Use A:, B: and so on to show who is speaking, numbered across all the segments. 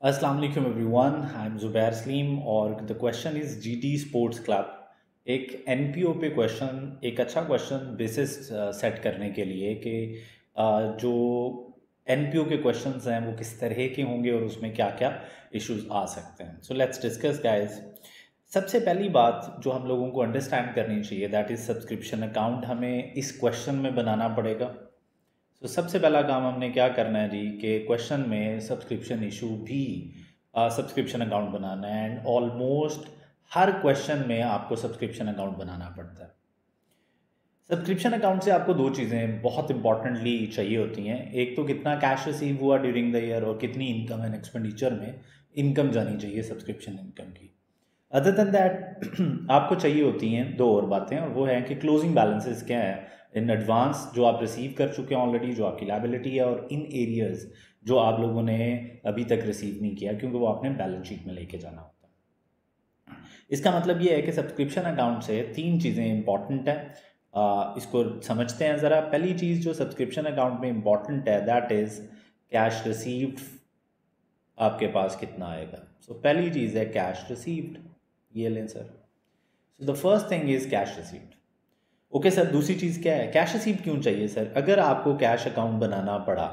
A: अस्सलाम वालेकुम everyone, I am Zubair Saleem और the question is GT sports club. एक एनपीओ पे क्वेश्चन, एक अच्छा क्वेश्चन बेसिस सेट करने के लिए कि जो एनपीओ के क्वेश्चंस हैं वो किस तरह के होंगे और उसमें क्या क्या इश्यूज आ सकते हैं। So let's discuss guys. सबसे पहली बात जो हम लोगों को अंडरस्टैंड करनी चाहिए दैट इज़ सब्सक्रिप्शन अकाउंट हमें इस क्वेश्चन में बनाना पड़ेगा। तो सबसे पहला काम हमने क्या करना है जी कि क्वेश्चन में सब्सक्रिप्शन इशू भी सब्सक्रिप्शन अकाउंट बनाना है एंड ऑलमोस्ट हर क्वेश्चन में आपको सब्सक्रिप्शन अकाउंट बनाना पड़ता है। सब्सक्रिप्शन अकाउंट से आपको दो चीज़ें बहुत इंपॉर्टेंटली चाहिए होती हैं। एक तो कितना कैश रिसीव हुआ ड्यूरिंग द ईयर और कितनी इनकम एंड एक्सपेंडिचर में इनकम जानी चाहिए सब्सक्रिप्शन इनकम की। अदर देन दैट आपको चाहिए होती हैं दो और बातें, और वो है कि क्लोजिंग बैलेंसेस क्या है इन एडवांस जो आप रिसीव कर चुके हैं ऑलरेडी, जो आपकी लायबिलिटी है, और इन एरियाज जो आप लोगों ने अभी तक रिसीव नहीं किया क्योंकि वो आपने बैलेंस शीट में लेके जाना होता है। इसका मतलब ये है कि सब्सक्रिप्शन अकाउंट से तीन चीज़ें इंपॉर्टेंट हैं। इसको समझते हैं ज़रा। पहली चीज़ जो सब्सक्रिप्शन अकाउंट में इंपॉर्टेंट है दैट इज़ कैश रिसीव्ड, आपके पास कितना आएगा। सो पहली चीज़ है कैश रिसीव्ड, ये लें sir. So the first thing is cash received. Okay sir, दूसरी चीज़ क्या है, कैश रिसीव्ड क्यों चाहिए सर? अगर आपको कैश अकाउंट बनाना पड़ा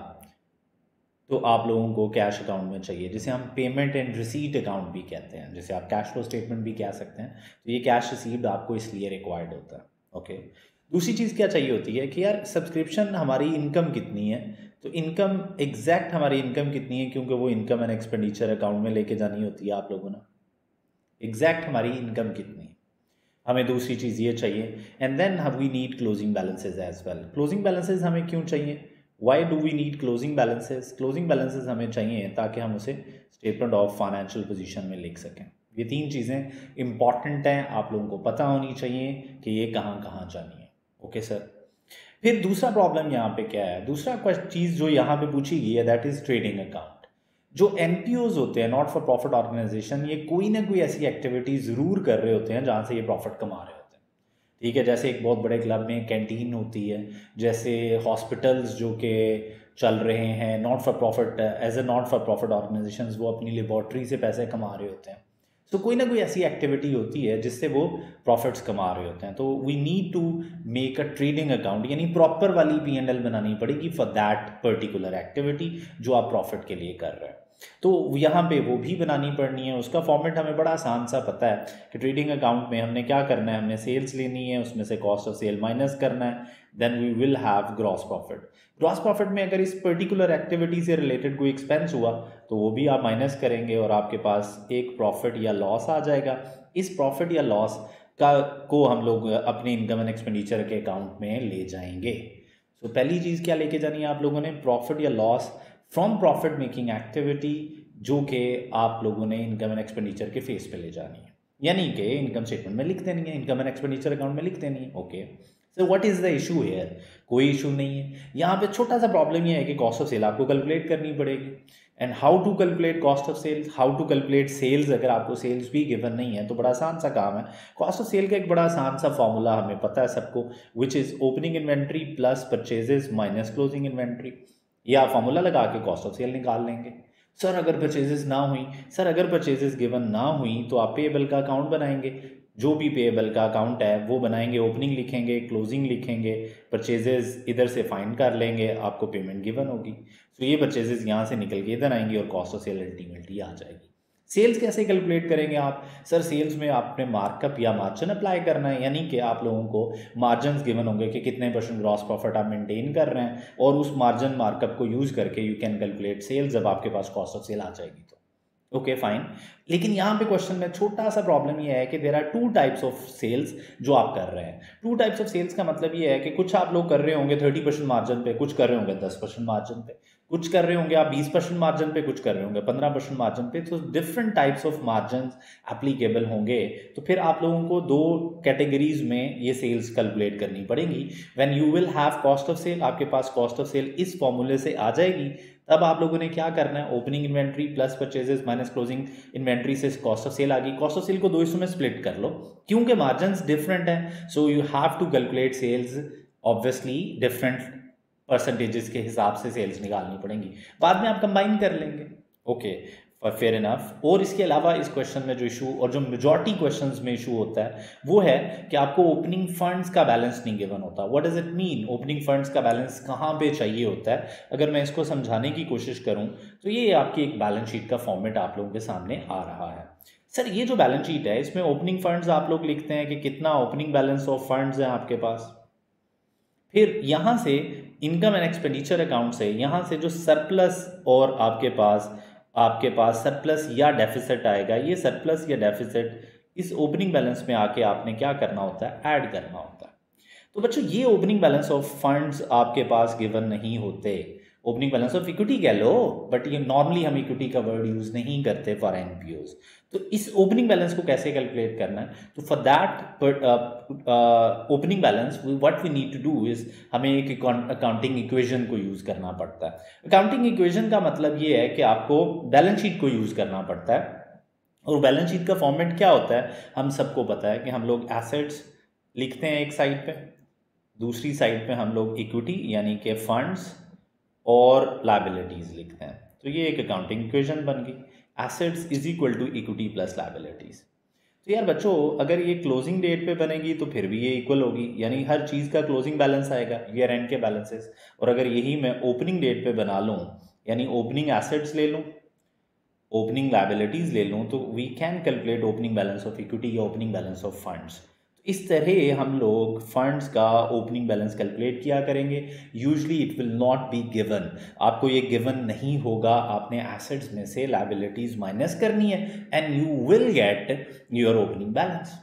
A: तो आप लोगों को कैश अकाउंट में चाहिए, जिसे हम पेमेंट एंड रिसीट अकाउंट भी कहते हैं, जिसे आप कैश फ्लो स्टेटमेंट भी कह सकते हैं। तो ये कैश रिसीव्ड आपको इसलिए रिक्वायर्ड होता है। ओके, दूसरी चीज़ क्या चाहिए होती है कि यार सब्सक्रिप्शन हमारी इनकम कितनी है, तो इनकम एग्जैक्ट हमारी इनकम कितनी है, क्योंकि वो इनकम एंड एक्सपेंडिचर अकाउंट में लेके जानी होती है आप लोगों ने। एग्जैक्ट हमारी इनकम कितनी है, हमें दूसरी चीज़ ये चाहिए। And then we need closing balances as well. Closing balances हमें क्यों चाहिए? Why do we need closing balances? Closing balances हमें चाहिए ताकि हम उसे स्टेटमेंट ऑफ फाइनेंशियल पोजीशन में लिख सकें। ये तीन चीज़ें इंपॉर्टेंट हैं, आप लोगों को पता होनी चाहिए कि ये कहाँ कहाँ जानी है। Okay sir. फिर दूसरा प्रॉब्लम यहाँ पे क्या है, दूसरा चीज़ जो यहाँ पे पूछी गई है दैट इज़ ट्रेडिंग अकाउंट। जो एनपीओज होते हैं, नॉट फॉर प्रॉफिट ऑर्गेनाइजेशन, ये कोई ना कोई ऐसी एक्टिविटी ज़रूर कर रहे होते हैं जहाँ से ये प्रॉफिट कमा रहे होते हैं। ठीक है, जैसे एक बहुत बड़े क्लब में कैंटीन होती है, जैसे हॉस्पिटल्स जो कि चल रहे हैं not for profit, as a not for profit organisations, वो अपनी लेबॉर्ट्री से पैसे कमा रहे होते हैं। तो कोई ना कोई ऐसी एक्टिविटी होती है जिससे वो प्रॉफिट्स कमा रहे होते हैं। तो we need to make a trading account, यानी प्रॉपर वाली P&L बनानी पड़ेगी फॉर दैट पर्टिकुलर एक्टिविटी जो आप प्रॉफिट के लिए कर रहे हैं। तो यहाँ पे वो भी बनानी पड़नी है। उसका फॉर्मेट हमें बड़ा आसान सा पता है कि ट्रेडिंग अकाउंट में हमने क्या करना है, हमने सेल्स लेनी है, उसमें से कॉस्ट ऑफ सेल माइनस करना है, then we will have gross profit. Gross profit में अगर इस पर्टिकुलर एक्टिविटी से रिलेटेड कोई एक्सपेंस हुआ तो वो भी आप माइनस करेंगे और आपके पास एक प्रॉफिट या लॉस आ जाएगा। इस प्रॉफिट या लॉस को हम लोग अपने इनकम एंड एक्सपेंडिचर के अकाउंट में ले जाएंगे। तो पहली चीज़ क्या लेके जानी है आप लोगों ने, प्रॉफिट या loss from profit making activity, जो कि आप लोगों ने इनकम एंड एक्सपेंडिचर के फेस पे ले जानी है, यानी कि इनकम स्टेटमेंट में लिख देनी है, इनकम एंड एक्सपेंडिचर अकाउंट में लिख देनी है। Okay, so what is the issue here? कोई इशू नहीं है। यहाँ पे छोटा सा प्रॉब्लम ये है कि कॉस्ट ऑफ सेल आपको कैलकुलेट करनी पड़ेगी। And how to calculate cost of sales, how to calculate sales? अगर आपको सेल्स भी गिवन नहीं है तो बड़ा आसान सा काम है। कॉस्ट ऑफ सेल का एक बड़ा आसान सा फॉर्मूला हमें पता है सबको, which is opening inventory plus purchases minus closing inventory. ये आप फॉर्मूला लगा के कॉस्ट ऑफ सेल निकाल लेंगे। सर अगर परचेजेस ना हुई, सर अगर परचेजेस गिवन ना हुई तो आप पेएबल का अकाउंट बनाएंगे, जो भी पेएबल का अकाउंट है वो बनाएंगे, ओपनिंग लिखेंगे, क्लोजिंग लिखेंगे, परचेजेस इधर से फाइंड कर लेंगे, आपको पेमेंट गिवन होगी। तो ये परचेजेस यहाँ से निकल के इधर आएंगी और कॉस्ट ऑफ सेल अल्टीमेटली आ जाएगी। सेल्स कैसे कैलकुलेट करेंगे आप? सर सेल्स में आपने मार्कअप या मार्जिन अप्लाई करना है, यानी कि आप लोगों को मार्जिन गिवन होंगे कि कितने % ग्रॉस प्रॉफिट आप मेंटेन कर रहे हैं, और उस मार्जिन मार्कअप को यूज़ करके यू कैन कैलकुलेट सेल्स जब आपके पास कॉस्ट ऑफ सेल आ जाएगी तो। Okay fine. लेकिन यहाँ पे क्वेश्चन में छोटा सा प्रॉब्लम ये है कि there are two types of sales जो आप कर रहे हैं। टू टाइप्स ऑफ सेल्स का मतलब ये है कि कुछ आप लोग कर रहे होंगे 30% मार्जिन पे, कुछ कर रहे होंगे 10% मार्जिन पे, कुछ कर रहे होंगे आप 20% मार्जिन पे, कुछ कर रहे होंगे 15% मार्जिन पे। तो different types of margin applicable होंगे। तो फिर आप लोगों को दो कैटेगरीज में ये सेल्स कैलकुलेट करनी पड़ेगी। When you will have cost of sale, आपके पास कॉस्ट ऑफ सेल इस फॉर्मूले से आ जाएगी, तब आप लोगों ने क्या करना है, opening inventory plus purchases minus closing inventory से कॉस्ट ऑफ सेल आ गई। कॉस्ट ऑफ सेल को दो हिस्सों में स्प्लिट कर लो क्योंकि मार्जिन डिफरेंट है। So you have to calculate sales obviously different percentages के हिसाब से सेल्स निकालनी पड़ेंगी, बाद में आप कंबाइन कर लेंगे। Okay fair enough. और इसके अलावा इस क्वेश्चन में जो इशू और जो मेजॉरिटी क्वेश्चंस में इशू होता है वो है कि आपको ओपनिंग फंड्स का बैलेंस नहीं गिवन होता। What does it mean? Opening funds का बैलेंस कहाँ पे चाहिए होता है? अगर मैं इसको समझाने की कोशिश करूँ तो ये आपकी एक बैलेंस शीट का फॉर्मेट आप लोगों के सामने आ रहा है। सर ये जो बैलेंस शीट है इसमें ओपनिंग फंड्स आप लोग लिखते हैं कि कितना ओपनिंग बैलेंस ऑफ फंड्स है आपके पास, फिर यहाँ से इनकम एंड एक्सपेंडिचर अकाउंट से यहाँ से जो सरप्लस और आपके पास सरप्लस या डेफिसिट आएगा, ये सरप्लस या डेफिसिट इस ओपनिंग बैलेंस में आके आपने क्या करना होता है? ऐड करना होता है। तो बच्चों ये ओपनिंग बैलेंस ऑफ फंड्स आपके पास गिवन नहीं होते। ओपनिंग बैलेंस ऑफ इक्विटी कह लो, बट ये नॉर्मली हम इक्विटी का वर्ड यूज नहीं करते फॉर एनपीओज। तो इस ओपनिंग बैलेंस को कैसे कैलकुलेट करना है? तो for that opening balance what we need to do is हमें एक अकाउंटिंग इक्वेशन को यूज करना पड़ता है। अकाउंटिंग इक्वेशन का मतलब ये है कि आपको बैलेंस शीट को यूज करना पड़ता है। और बैलेंस शीट का फॉर्मेट क्या होता है हम सबको पता है कि हम लोग एसेट्स लिखते हैं एक साइड पे, दूसरी साइड पे हम लोग इक्विटी यानी कि फंड्स और लायबिलिटीज लिखते हैं। तो ये एक अकाउंटिंग इक्वेशन बन गई, assets is equal to equity plus liabilities. तो यार बच्चों अगर ये क्लोजिंग डेट पे बनेगी तो फिर भी ये इक्वल होगी, यानी हर चीज़ का क्लोजिंग बैलेंस आएगा ईयर एंड के बैलेंसेस। और अगर यही मैं ओपनिंग डेट पे बना लूँ, यानी ओपनिंग एसेट्स ले लूँ, ओपनिंग लायबिलिटीज ले लूँ, तो we can calculate opening balance of equity या ओपनिंग बैलेंस ऑफ फंड्स। इस तरह हम लोग फंड्स का ओपनिंग बैलेंस कैलकुलेट किया करेंगे। Usually it will not be given, आपको ये गिवन नहीं होगा, आपने एसेट्स में से लायबिलिटीज माइनस करनी है and you will get your opening balance.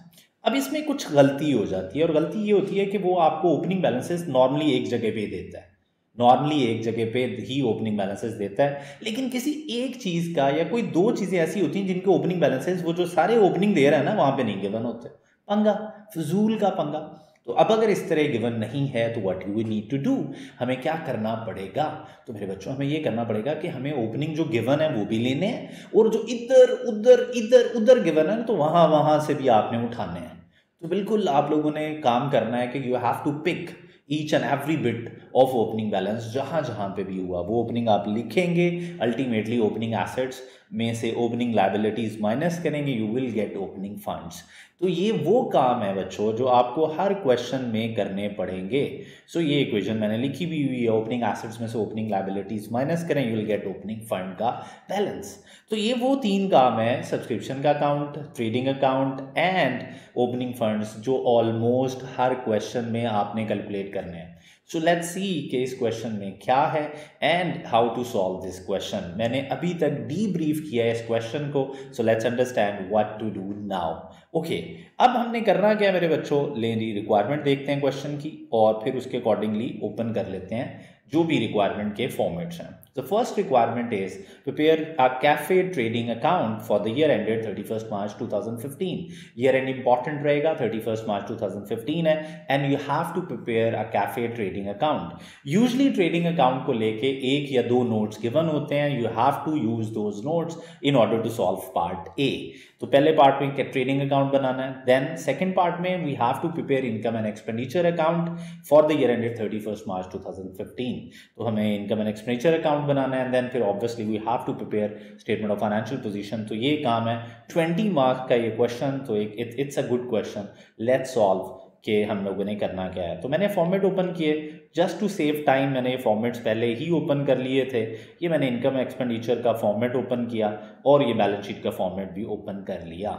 A: अब इसमें कुछ गलती हो जाती है, और गलती ये होती है कि वो आपको ओपनिंग बैलेंसेस नॉर्मली एक जगह पे देता है, नॉर्मली एक जगह पे ही ओपनिंग बैलेंसेस देता है, लेकिन किसी एक चीज़ का या कोई दो चीज़ें ऐसी होती हैं जिनके ओपनिंग बैलेंसेस वो जो सारे ओपनिंग दे रहा है ना वहाँ पे नहीं गिवन होते। पंगा, फजूल का पंगा। तो अब अगर इस तरह गिवन नहीं है तो what you need to do, हमें क्या करना पड़ेगा? तो मेरे बच्चों हमें ये करना पड़ेगा कि हमें ओपनिंग जो गिवन है वो भी लेने हैं, और जो इधर उधर गिवन है तो वहाँ से भी आपने उठाने हैं। तो बिल्कुल आप लोगों ने काम करना है कि you have to pick each and every bit of opening balance, जहाँ पे भी हुआ वो ओपनिंग आप लिखेंगे। अल्टीमेटली ओपनिंग एसेट्स में से ओपनिंग लायबिलिटीज माइनस करेंगे, you will get opening funds. तो ये वो काम है बच्चों जो आपको हर क्वेश्चन में करने पड़ेंगे। सो ये इक्वेशन मैंने लिखी भी हुई है, ओपनिंग एसेट्स में से ओपनिंग लायबिलिटीज माइनस करें, you will get opening fund का बैलेंस। तो ये वो तीन काम है, सब्सक्रिप्शन का account, trading account and opening funds, जो ऑलमोस्ट हर क्वेश्चन में आपने कैलकुलेट करने हैं। सो लेट्स सी कि इस क्वेश्चन में क्या है and how to solve this question. मैंने अभी तक डीब्रीफ किया है इस क्वेश्चन को, so let's understand what to do now. Okay, अब हमने करना क्या मेरे बच्चों, लेनी रिक्वायरमेंट देखते हैं क्वेश्चन की और फिर उसके अकॉर्डिंगली ओपन कर लेते हैं जो भी रिक्वायरमेंट के फॉर्मेट्स हैं। The first requirement is prepare a cafe trading account for the year ended 31st March 2015. Year end important रहेगा, 31st March 2015 है, and you have to prepare a cafe trading account. Usually trading account को लेके एक या दो notes given होते हैं, you have to use those notes in order to solve part A. तो पहले पार्ट में ट्रेडिंग अकाउंट बनाना है, देन सेकंड पार्ट में we have to prepare income and expenditure account for the year ended 31st March 2015। तो हमें income and expenditure account बनाना है, देन फिर obviously we have to prepare statement of financial position. तो ये काम है, 20 मार्क्स का ये क्वेश्चन, तो it's a good question. Let's solve कि हम लोगों ने करना क्या है। तो मैंने फॉर्मेट ओपन किए, जस्ट टू सेव टाइम मैंने ये फॉर्मेट्स पहले ही ओपन कर लिए थे। ये मैंने इनकम एक्सपेंडिचर का फॉर्मेट ओपन किया और ये बैलेंस शीट का फॉर्मेट भी ओपन कर लिया।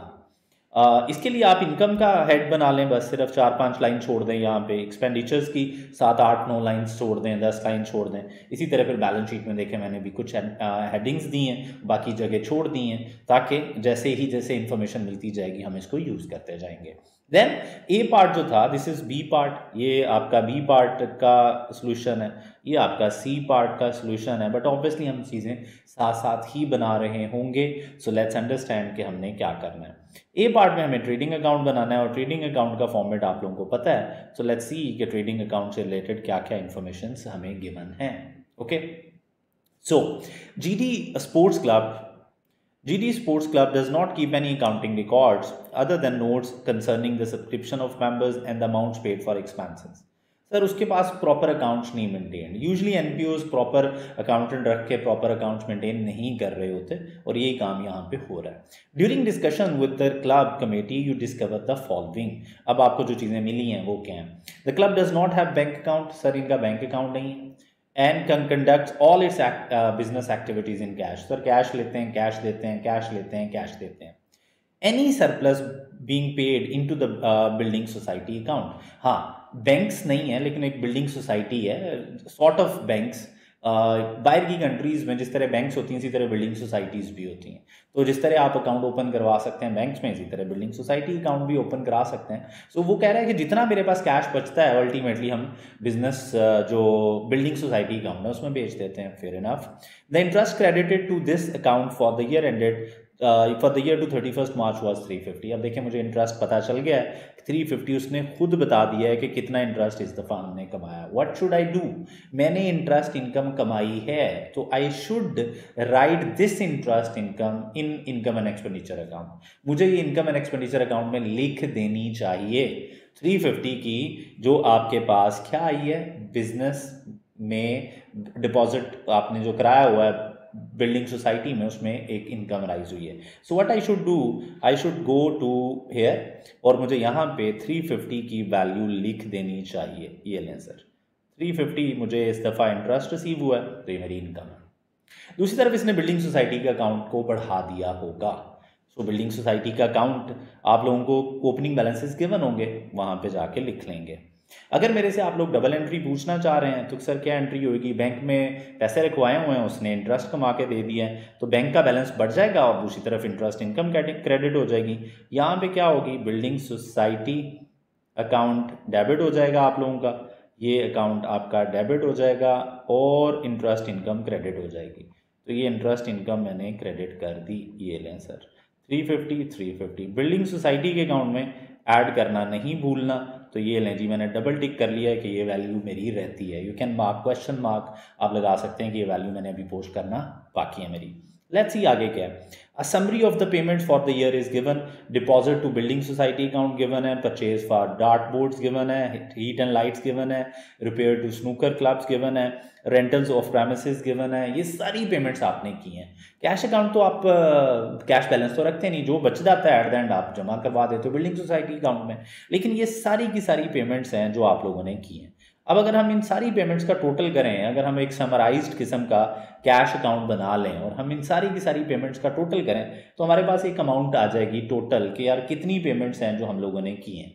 A: इसके लिए आप इनकम का हेड बना लें, बस सिर्फ 4-5 लाइन छोड़ दें यहाँ पे, एक्सपेंडिचर्स की 7-8-9 लाइन्स छोड़ दें, 10 लाइन छोड़ दें। इसी तरह फिर बैलेंस शीट में देखें मैंने भी कुछ हेडिंग्स दी हैं, बाकी जगह छोड़ दी हैं, ताकि जैसे इन्फॉर्मेशन मिलती जाएगी हम इसको यूज़ करते जाएंगे। देन ए पार्ट जो था, दिस इज बी पार्ट, ये आपका बी पार्ट का सोल्यूशन है, ये आपका सी पार्ट का सोल्यूशन है, बट ऑब्वियसली हम चीज़ें साथ साथ ही बना रहे होंगे। सो लेट्स अंडरस्टैंड कि हमने क्या करना है। ए पार्ट में हमें ट्रेडिंग अकाउंट बनाना है और ट्रेडिंग अकाउंट का फॉर्मेट आप लोगों को पता है। सो लेट्स सी कि ट्रेडिंग अकाउंट से रिलेटेड क्या क्या इन्फॉर्मेशन हमें गिवन है। Okay, so GD Sports Club does not keep any accounting records other than notes concerning the subscription of members and the amounts paid for expenses. Sir उसके पास proper accounts नहीं maintain, usually एनपीओज proper accountant रख के proper accounts maintain नहीं कर रहे होते, और यही काम यहाँ पे हो रहा है। During discussion with the club committee you discover the following. अब आपको जो चीज़ें मिली हैं वो क्या हैं? The club does not have bank account, sir इनका बैंक अकाउंट नहीं है। And conducts all it's business activities in cash, sir cash लेते हैं, कैश देते हैं, कैश लेते हैं, कैश देते हैं। Any surplus being paid into the building society account, हाँ बैंक्स नहीं है लेकिन एक बिल्डिंग सोसाइटी है, सॉर्ट ऑफ बैंक्स। बाहर की कंट्रीज में जिस तरह बैंक्स होती हैं इसी तरह बिल्डिंग सोसाइटीज़ भी होती हैं। तो जिस तरह आप अकाउंट ओपन करवा सकते हैं बैंक्स में, इसी तरह बिल्डिंग सोसाइटी अकाउंट भी ओपन करा सकते हैं। सो वो कह रहा है कि जितना मेरे पास कैश बचता है अल्टीमेटली हम बिजनेस जो बिल्डिंग सोसाइटी अकाउंट है उसमें बेच देते हैं। Fair enough. The interest credited to this account for the year ended for the year to 31 March was 350। अब देखिए मुझे इंटरेस्ट पता चल गया है 350, उसने खुद बता दिया है कि कितना इंटरेस्ट इस दफ़ा हमने कमाया। What should I do? मैंने इंटरेस्ट इनकम कमाई है तो I should write this interest income in income and expenditure account. मुझे ये इनकम एंड एक्सपेंडिचर अकाउंट में लिख देनी चाहिए 350 की जो आपके पास क्या आई है, बिजनेस में डिपॉजिट आपने जो कराया हुआ है बिल्डिंग सोसाइटी में, उसमें एक इनकम राइज हुई है। So what I should do, I should go to here और मुझे यहाँ पे 350 की वैल्यू लिख देनी चाहिए। ये लें सर 350 मुझे इस दफ़ा इंटरेस्ट रिसीव हुआ है तो ये मेरी इनकम है। दूसरी तरफ इसने बिल्डिंग सोसाइटी के अकाउंट को बढ़ा दिया होगा। सो बिल्डिंग सोसाइटी का अकाउंट आप लोगों को ओपनिंग बैलेंसेस गिवन होंगे, वहाँ पे जाके लिख लेंगे। अगर मेरे से आप लोग डबल एंट्री पूछना चाह रहे हैं तो सर क्या एंट्री होगी? बैंक में पैसे रखवाए हुए हैं, उसने इंटरेस्ट कमा के दे दिया है तो बैंक का बैलेंस बढ़ जाएगा और दूसरी तरफ इंटरेस्ट इनकम क्रेडिट हो जाएगी। यहाँ पे क्या होगी, बिल्डिंग सोसाइटी अकाउंट डेबिट हो जाएगा आप लोगों का, ये अकाउंट आपका डेबिट हो जाएगा और इंटरेस्ट इनकम क्रेडिट हो जाएगी। तो ये इंटरेस्ट इनकम मैंने क्रेडिट कर दी। ये लें सर 350 बिल्डिंग सोसाइटी के अकाउंट में ऐड करना नहीं भूलना। तो ये लें जी मैंने डबल टिक कर लिया है कि ये वैल्यू मेरी रहती है। You can mark question mark आप लगा सकते हैं कि ये वैल्यू मैंने अभी पोस्ट करना बाकी है मेरी। लेट्स सी आगे क्या है। A summary of the payment for the year is given. Deposit to building society account given है, purchase for dart boards given है, हीट एंड लाइट्स गिवन है, repair to snooker clubs given है, rentals of premises given है। ये सारी payments आपने की हैं। कैश अकाउंट तो आप कैश बैलेंस तो रखते नहीं, जो बच जाता है एट द एंड आप जमा करवा देते हो बिल्डिंग सोसाइटी अकाउंट में, लेकिन ये सारी की सारी पेमेंट्स हैं जो आप लोगों ने की हैं। अब अगर हम इन सारी पेमेंट्स का टोटल करें, अगर हम एक समराइज्ड किस्म का कैश अकाउंट बना लें और हम इन सारी की सारी पेमेंट्स का टोटल करें तो हमारे पास एक अमाउंट आ जाएगी टोटल कि यार कितनी पेमेंट्स हैं जो हम लोगों ने की हैं।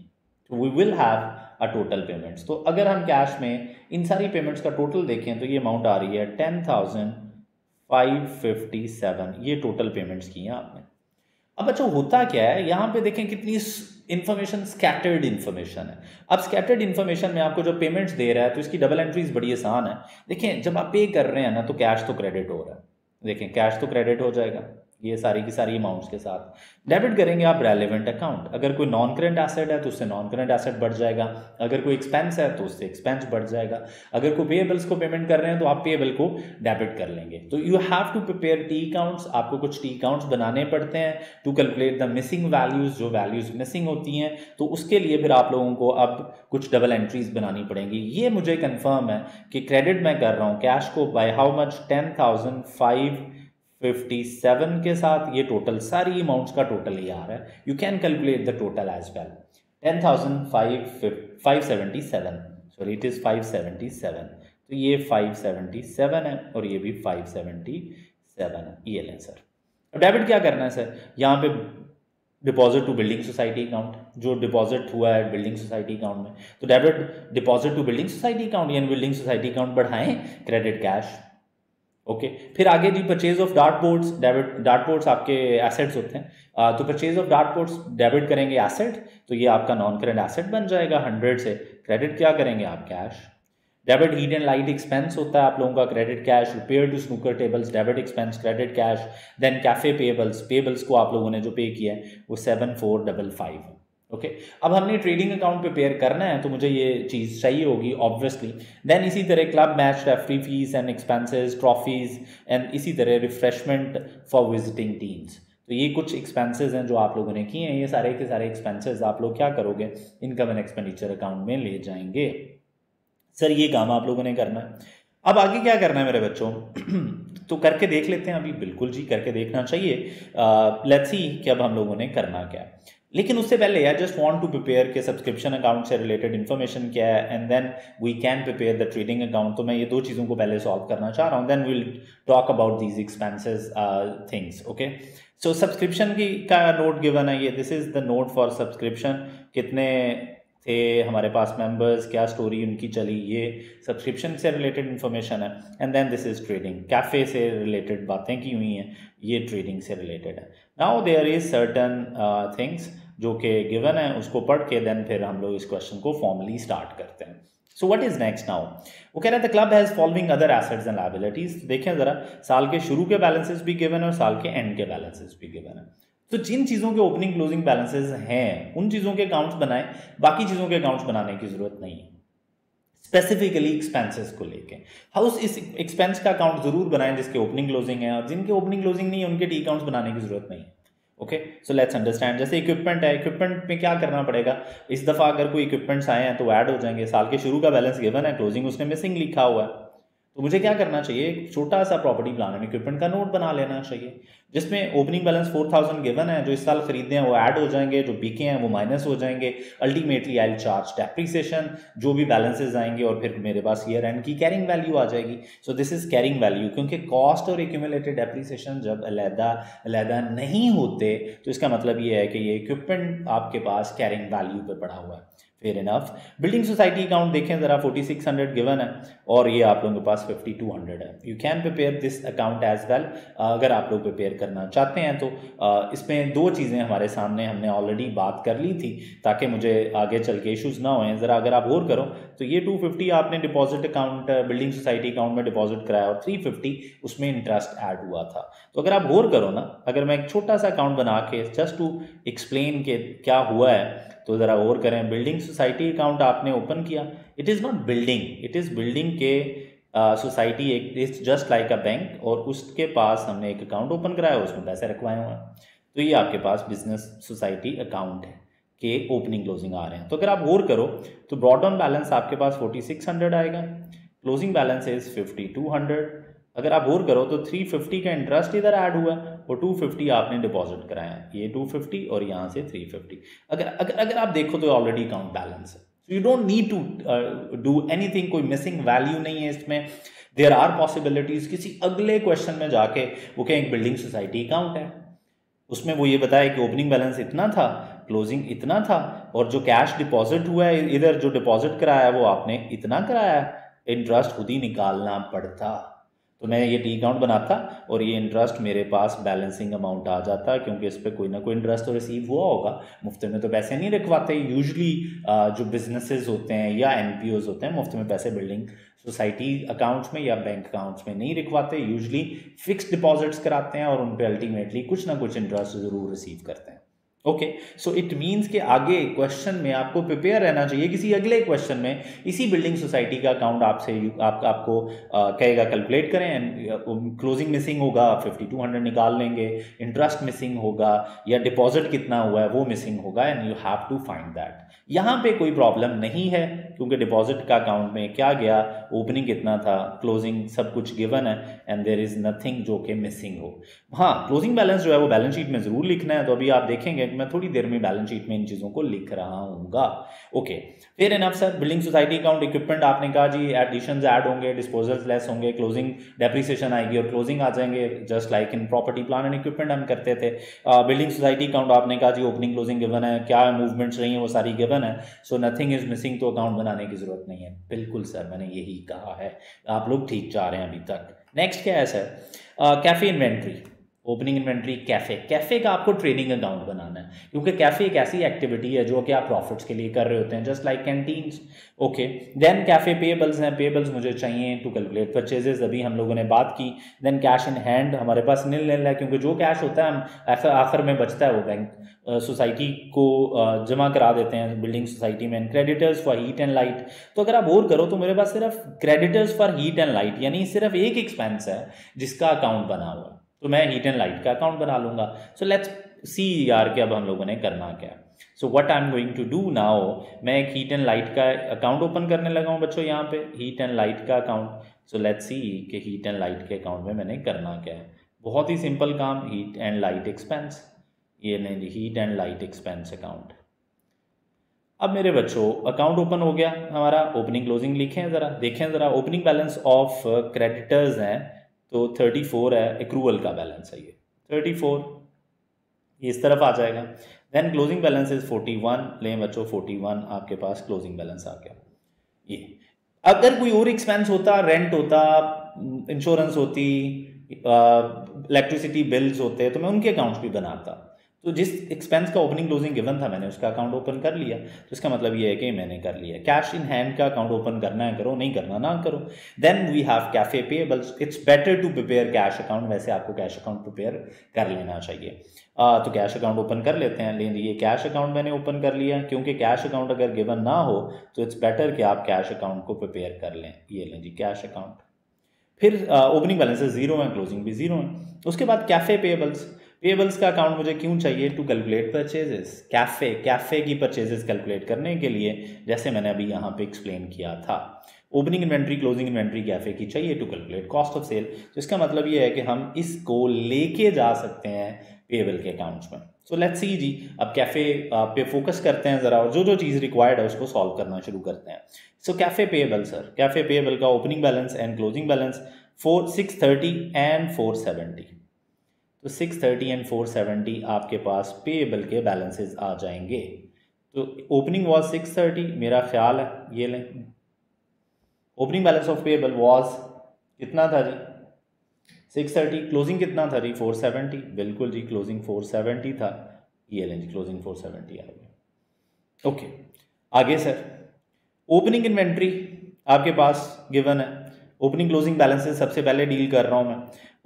A: तो we will have a total payments. तो अगर हम कैश में इन सारी पेमेंट्स का टोटल देखें तो ये अमाउंट आ रही है 10,557। ये टोटल पेमेंट्स की हैं आपने। अब अच्छा होता क्या है, यहाँ पे देखें कितनी इन्फॉर्मेशन, स्कैटर्ड इन्फॉर्मेशन है। अब स्कैटर्ड इन्फॉर्मेशन में आपको जो पेमेंट्स दे रहा है तो इसकी डबल एंट्रीज बड़ी आसान है। देखें जब आप पे कर रहे हैं ना तो कैश तो क्रेडिट हो रहा है, देखें कैश तो क्रेडिट हो जाएगा ये सारी की सारी अमाउंट्स के साथ। डेबिट करेंगे आप रेलेवेंट अकाउंट, अगर कोई नॉन करेंट एसेट है तो उससे नॉन करेंट एसेट बढ़ जाएगा, अगर कोई एक्सपेंस है तो उससे एक्सपेंस बढ़ जाएगा, अगर कोई पेएबल्स को पेमेंट कर रहे हैं तो आप पेएबल को डेबिट कर लेंगे। तो you have to prepare T accounts, आपको कुछ टी अकाउंट्स बनाने पड़ते हैं to calculate the missing values, जो वैल्यूज मिसिंग होती हैं तो उसके लिए फिर आप लोगों को अब कुछ डबल एंट्रीज बनानी पड़ेंगी। ये मुझे कंफर्म है कि क्रेडिट मैं कर रहा हूँ कैश को बाय हाउ मच, 10,557 के साथ। ये टोटल सारी अमाउंट्स का टोटल ही आ रहा है। You can calculate the total as well. 10,577, sorry it is 577। तो ये 577 है और ये भी 577 है। ये लें सर। अब डेबिट क्या करना है सर, यहाँ पे deposit to building society account, जो डिपॉजिट हुआ है बिल्डिंग सोसाइटी अकाउंट में, तो debit deposit to building society account, यानी बिल्डिंग सोसाइटी अकाउंट बढ़ाएं, क्रेडिट कैश। ओके फिर आगे जी purchase of dart boards, debit, dart boards आपके एसेट्स होते हैं, तो purchase of dart boards debit करेंगे एसेट, तो ये आपका नॉन करेंट एसेट बन जाएगा 100 से। क्रेडिट क्या करेंगे आप, cash. Debit heat and light expense होता है आप लोगों का, credit cash. Repair to snooker tables, debit expense, credit cash. Then cafe payables, payables को आप लोगों ने जो पे किया है वो 7455। ओके अब हमने ट्रेडिंग अकाउंट प्रिपेयर करना है तो मुझे ये चीज़ चाहिए होगी ऑब्वियसली। देन इसी तरह club match referee fees and expenses, trophies and इसी तरह रिफ्रेशमेंट फॉर विजिटिंग टीम्स। तो ये कुछ एक्सपेंसेस हैं जो आप लोगों ने किए हैं। ये सारे के सारे एक्सपेंसेस आप लोग क्या करोगे, इनकम एंड एक्सपेंडिचर अकाउंट में ले जाएंगे। सर ये काम आप लोगों ने करना है। अब आगे क्या करना है मेरे बच्चों? तो करके देख लेते हैं अभी, बिल्कुल जी करके देखना चाहिए। लेट्स सी कि अब हम लोगों ने करना क्या है। लेकिन उससे पहले I just want to prepare के सब्सक्रिप्शन अकाउंट से रिलेटेड इन्फॉर्मेशन क्या है, and then we can prepare the trading account. तो मैं ये दो चीज़ों को पहले सॉल्व करना चाह रहा हूँ, then will talk about these expenses things. Okay, so subscription की का नोट गिवन है ये, this is the note for subscription. कितने थे हमारे पास मेंबर्स, क्या स्टोरी उनकी चली, ये सब्सक्रिप्शन से रिलेटेड इन्फॉर्मेशन है। And then this is trading, cafe से रिलेटेड बातें की हुई हैं, ये ट्रेडिंग से रिलेटेड है। Now there is certain things जो कि गिवन है, उसको पढ़ के देन फिर हम लोग इस क्वेश्चन को फॉर्मली स्टार्ट करते हैं। So what is next now? वो कह रहे हैं the club has following other assets and liabilities. देखें ज़रा, साल के शुरू के बैलेंसेस भी गिवन है और साल के एंड के बैलेंसेस भी गिवन है। तो जिन चीज़ों के ओपनिंग क्लोजिंग बैलेंसेस हैं उन चीज़ों के अकाउंट्स बनाएं, बाकी चीज़ों के अकाउंट्स बनाने की ज़रूरत नहीं है। स्पेसिफिकली एक्सपेंसेस को लेके हाउस इस एक्सपेंस का अकाउंट जरूर बनाएं जिसके ओपनिंग क्लोजिंग है, और जिनके ओपनिंग क्लोजिंग नहीं है उनके टी अकाउंट्स बनाने की जरूरत नहीं है। Okay, so let's understand. जैसे इक्विपमेंट है, इक्विपमेंट में क्या करना पड़ेगा? इस दफ़ा अगर कोई इक्विपमेंट्स आए हैं तो ऐड हो जाएंगे। साल के शुरू का बैलेंस गिवन है, क्लोजिंग उसने मिसिंग लिखा हुआ है, तो मुझे क्या करना चाहिए? एक छोटा सा प्रॉपर्टी प्लान एंड इक्विपमेंट का नोट बना लेना चाहिए जिसमें ओपनिंग बैलेंस 4000 गिवन है, जो इस साल खरीदे हैं वो ऐड हो जाएंगे, जो बिके हैं वो माइनस हो जाएंगे। Ultimately I will charge depreciation, जो भी बैलेंसेज आएंगे, और फिर मेरे पास ईयर एंड की कैरिंग वैल्यू आ जाएगी। So this is carrying value, क्योंकि कॉस्ट और एक्यूमुलेटेड डेप्रिसिएशन जब अलहदा नहीं होते तो इसका मतलब ये है कि ये इक्विपमेंट आपके पास कैरिंग वैल्यू पे पड़ा हुआ है। Fair enough. Building society account देखें ज़रा, 4600 गिवन है और ये आप लोगों के पास 5200 है। You can prepare this account as well, अगर आप लोग प्रिपेयर करना चाहते हैं तो। इसमें दो चीज़ें हमारे सामने हमने ऑलरेडी बात कर ली थी ताकि मुझे आगे चल के इशूज़ ना होएं। ज़रा अगर आप और करो तो ये 250 आपने deposit account building society account में डिपॉजिट कराया और 350 उसमें इंटरेस्ट ऐड हुआ था। तो अगर आप और करो ना, अगर मैं एक छोटा सा अकाउंट बना के जस्ट टू एक्सप्लेन के क्या हुआ है, तो ज़रा और करें। बिल्डिंग सोसाइटी अकाउंट आपने ओपन किया, it is not building, it is building के society is just like a bank, और उसके पास हमने एक अकाउंट ओपन कराया, उसमें पैसे रखवाए हुए हैं। तो ये आपके पास बिजनेस सोसाइटी अकाउंट है के ओपनिंग क्लोजिंग आ रहे हैं। तो अगर आप और करो तो ब्रॉड डाउन बैलेंस आपके पास 4600 आएगा, क्लोजिंग बैलेंस इज 5200। अगर आप और करो तो 350 का इंटरेस्ट इधर ऐड हुआ और 250 आपने डिपॉजिट कराया, ये 250 और यहाँ से 350। अगर अगर अगर आप देखो तो ऑलरेडी अकाउंट बैलेंस है, so you don't need to do anything, कोई मिसिंग वैल्यू नहीं है इसमें। देयर आर पॉसिबिलिटीज किसी अगले क्वेश्चन में जाके वो क्या एक बिल्डिंग सोसाइटी अकाउंट है, उसमें वो ये बताया कि ओपनिंग बैलेंस इतना था, क्लोजिंग इतना था, और जो कैश डिपॉजिट हुआ है इधर जो डिपॉजिट कराया वो आपने इतना कराया, इंटरेस्ट खुद ही निकालना पड़ता। तो मैं ये टी अकाउंट बनाता और ये इंटरेस्ट मेरे पास बैलेंसिंग अमाउंट आ जाता, क्योंकि इस पर कोई ना कोई इंटरेस्ट तो रिसीव हुआ होगा। मुफ्त में तो पैसे नहीं रखवाते यूजुअली, जो बिजनेसेस होते हैं या एनपीओज होते हैं मुफ्त में पैसे बिल्डिंग सोसाइटी अकाउंट्स में या बैंक अकाउंट्स में नहीं रखवाते, यूजुअली फिक्स्ड डिपॉजिट्स कराते हैं और उन पर अल्टीमेटली कुछ ना कुछ इंटरेस्ट ज़रूर रिसीव करते हैं। ओके, सो इट मीन्स कि आगे क्वेश्चन में आपको प्रिपेयर रहना चाहिए, किसी अगले क्वेश्चन में इसी बिल्डिंग सोसाइटी का अकाउंट आपसे आपको कहेगा कैलकुलेट करें, एंड क्लोजिंग मिसिंग होगा 5200 निकाल लेंगे, इंटरेस्ट मिसिंग होगा या डिपॉजिट कितना हुआ है वो मिसिंग होगा, and you have to find that. यहाँ पे कोई प्रॉब्लम नहीं है क्योंकि डिपॉजिट का अकाउंट में क्या गया, ओपनिंग कितना था, क्लोजिंग सब कुछ गिवन है, एंड देयर इज नथिंग जो कि मिसिंग हो। हाँ, क्लोजिंग बैलेंस जो है वो बैलेंस शीट में जरूर लिखना है, तो अभी आप देखेंगे मैं थोड़ी देर में बैलेंस शीट में इन चीज़ों को लिख रहा हूँगा। ओके, फिर enough sir. Building society account equipment आपने कहा जी एडिशंस ऐड होंगे, डिस्पोजल्स लेस होंगे, क्लोजिंग डेप्रिसिएशन आएगी और क्लोजिंग आ जाएंगे, just like in property plan and equipment हम करते थे। बिल्डिंग सोसाइटी अकाउंट आपने कहा जी ओपनिंग क्लोजिंग गिवन है, क्या मूवमेंट्स रही हैं वो सारी गिवन है, सो नथिंग इज मिसिंग, तो अकाउंट बनाने की जरूरत नहीं है। बिल्कुल सर, मैंने यही कहा है, आप लोग ठीक जा रहे हैं अभी तक। नेक्स्ट क्या है sir? Cafe inventory, opening inventory cafe. Cafe का आपको ट्रेडिंग अकाउंट बनाना है क्योंकि कैफे एक ऐसी एक्टिविटी है जो कि आप प्रॉफिट्स के लिए कर रहे होते हैं, just like canteens. Okay, then cafe payables हैं, पेबल्स मुझे चाहिए टू कैलकुलेट परचेजेस, अभी हम लोगों ने बात की। देन कैश इन हैंड हमारे पास नील है क्योंकि जो कैश होता है हम आखिर में बचता है वो बैंक सोसाइटी को जमा करा देते हैं बिल्डिंग सोसाइटी में। Creditors for heat and light, तो अगर आप और करो तो मेरे पास सिर्फ creditors for heat and light यानी सिर्फ एक एक्सपेंस है जिसका अकाउंट बना हुआ है, तो मैं हीट एंड लाइट का अकाउंट बना लूंगा। सो लेट्स सी यार कि अब हम लोगों ने करना क्या है। So what I am going to do now, मैं एक हीट एंड लाइट का अकाउंट ओपन करने लगा हूँ बच्चों, यहाँ पे हीट एंड लाइट का अकाउंट। सो लेट्स सी कि हीट एंड लाइट के अकाउंट में मैंने करना क्या है। बहुत ही सिंपल काम, हीट एंड लाइट एक्सपेंस, ये नहीं, heat and light expense account. अब मेरे बच्चों अकाउंट ओपन हो गया हमारा, ओपनिंग क्लोजिंग लिखें ज़रा, देखें ज़रा। ओपनिंग बैलेंस ऑफ क्रेडिटर्स हैं तो 34 है, एक्रूअल का बैलेंस है ये 34, ये इस तरफ आ जाएगा। देन क्लोजिंग बैलेंस इज 41, लें बच्चों 41 आपके पास क्लोजिंग बैलेंस आ गया। ये अगर कोई और एक्सपेंस होता, रेंट होता, इंश्योरेंस होती, इलेक्ट्रिसिटी बिल्स होते, तो मैं उनके अकाउंट्स भी बनाता। तो जिस एक्सपेंस का ओपनिंग क्लोजिंग गिवन था मैंने उसका अकाउंट ओपन कर लिया, तो इसका मतलब ये है कि मैंने कर लिया। कैश इन हैंड का अकाउंट ओपन करना है करो, नहीं करना ना करो। Then we have cafe payables, it's better to prepare cash account, वैसे आपको कैश अकाउंट प्रिपेयर कर लेना चाहिए। तो कैश अकाउंट ओपन कर लेते हैं। लेकिन ये कैश अकाउंट मैंने ओपन कर लिया, क्योंकि कैश अकाउंट अगर गिवन ना हो तो इट्स बेटर कि आप कैश अकाउंट को प्रिपेयर कर लें। ये लें जी कैश अकाउंट। फिर ओपनिंग बैलेंसेस जीरो हैं, क्लोजिंग भी जीरो हैं। उसके बाद कैफे पेएबल्स, पेएबल्स का अकाउंट मुझे क्यों चाहिए? To calculate purchases. कैफे की परचेजेस कैलकुलेट करने के लिए, जैसे मैंने अभी यहाँ पे एक्सप्लेन किया था, opening inventory closing inventory cafe की चाहिए to calculate cost of sale. तो इसका मतलब ये है कि हम इसको लेके जा सकते हैं पेएबल के अकाउंट्स में। सो लेट्स सी जी, अब कैफे पे फोकस करते हैं ज़रा, और जो जो चीज़ रिक्वायर्ड है उसको सॉल्व करना शुरू करते हैं। So cafe payable sir, cafe payable का opening balance and closing balance 630 and 470। तो 630 एंड 470 आपके पास पेएबल के बैलेंसेस आ जाएंगे। तो ओपनिंग वाज 630 मेरा ख्याल है, ये लें opening balance of payable was कितना था जी? 630। क्लोजिंग कितना था जी? 470। बिल्कुल जी, क्लोजिंग 470 था। ये लें जी, क्लोजिंग 470 आ गई। ओके, आगे सर ओपनिंग इन्वेंट्री आपके पास गिवन है, ओपनिंग क्लोजिंग बैलेंसेस सबसे पहले डील कर रहा हूँ मैं,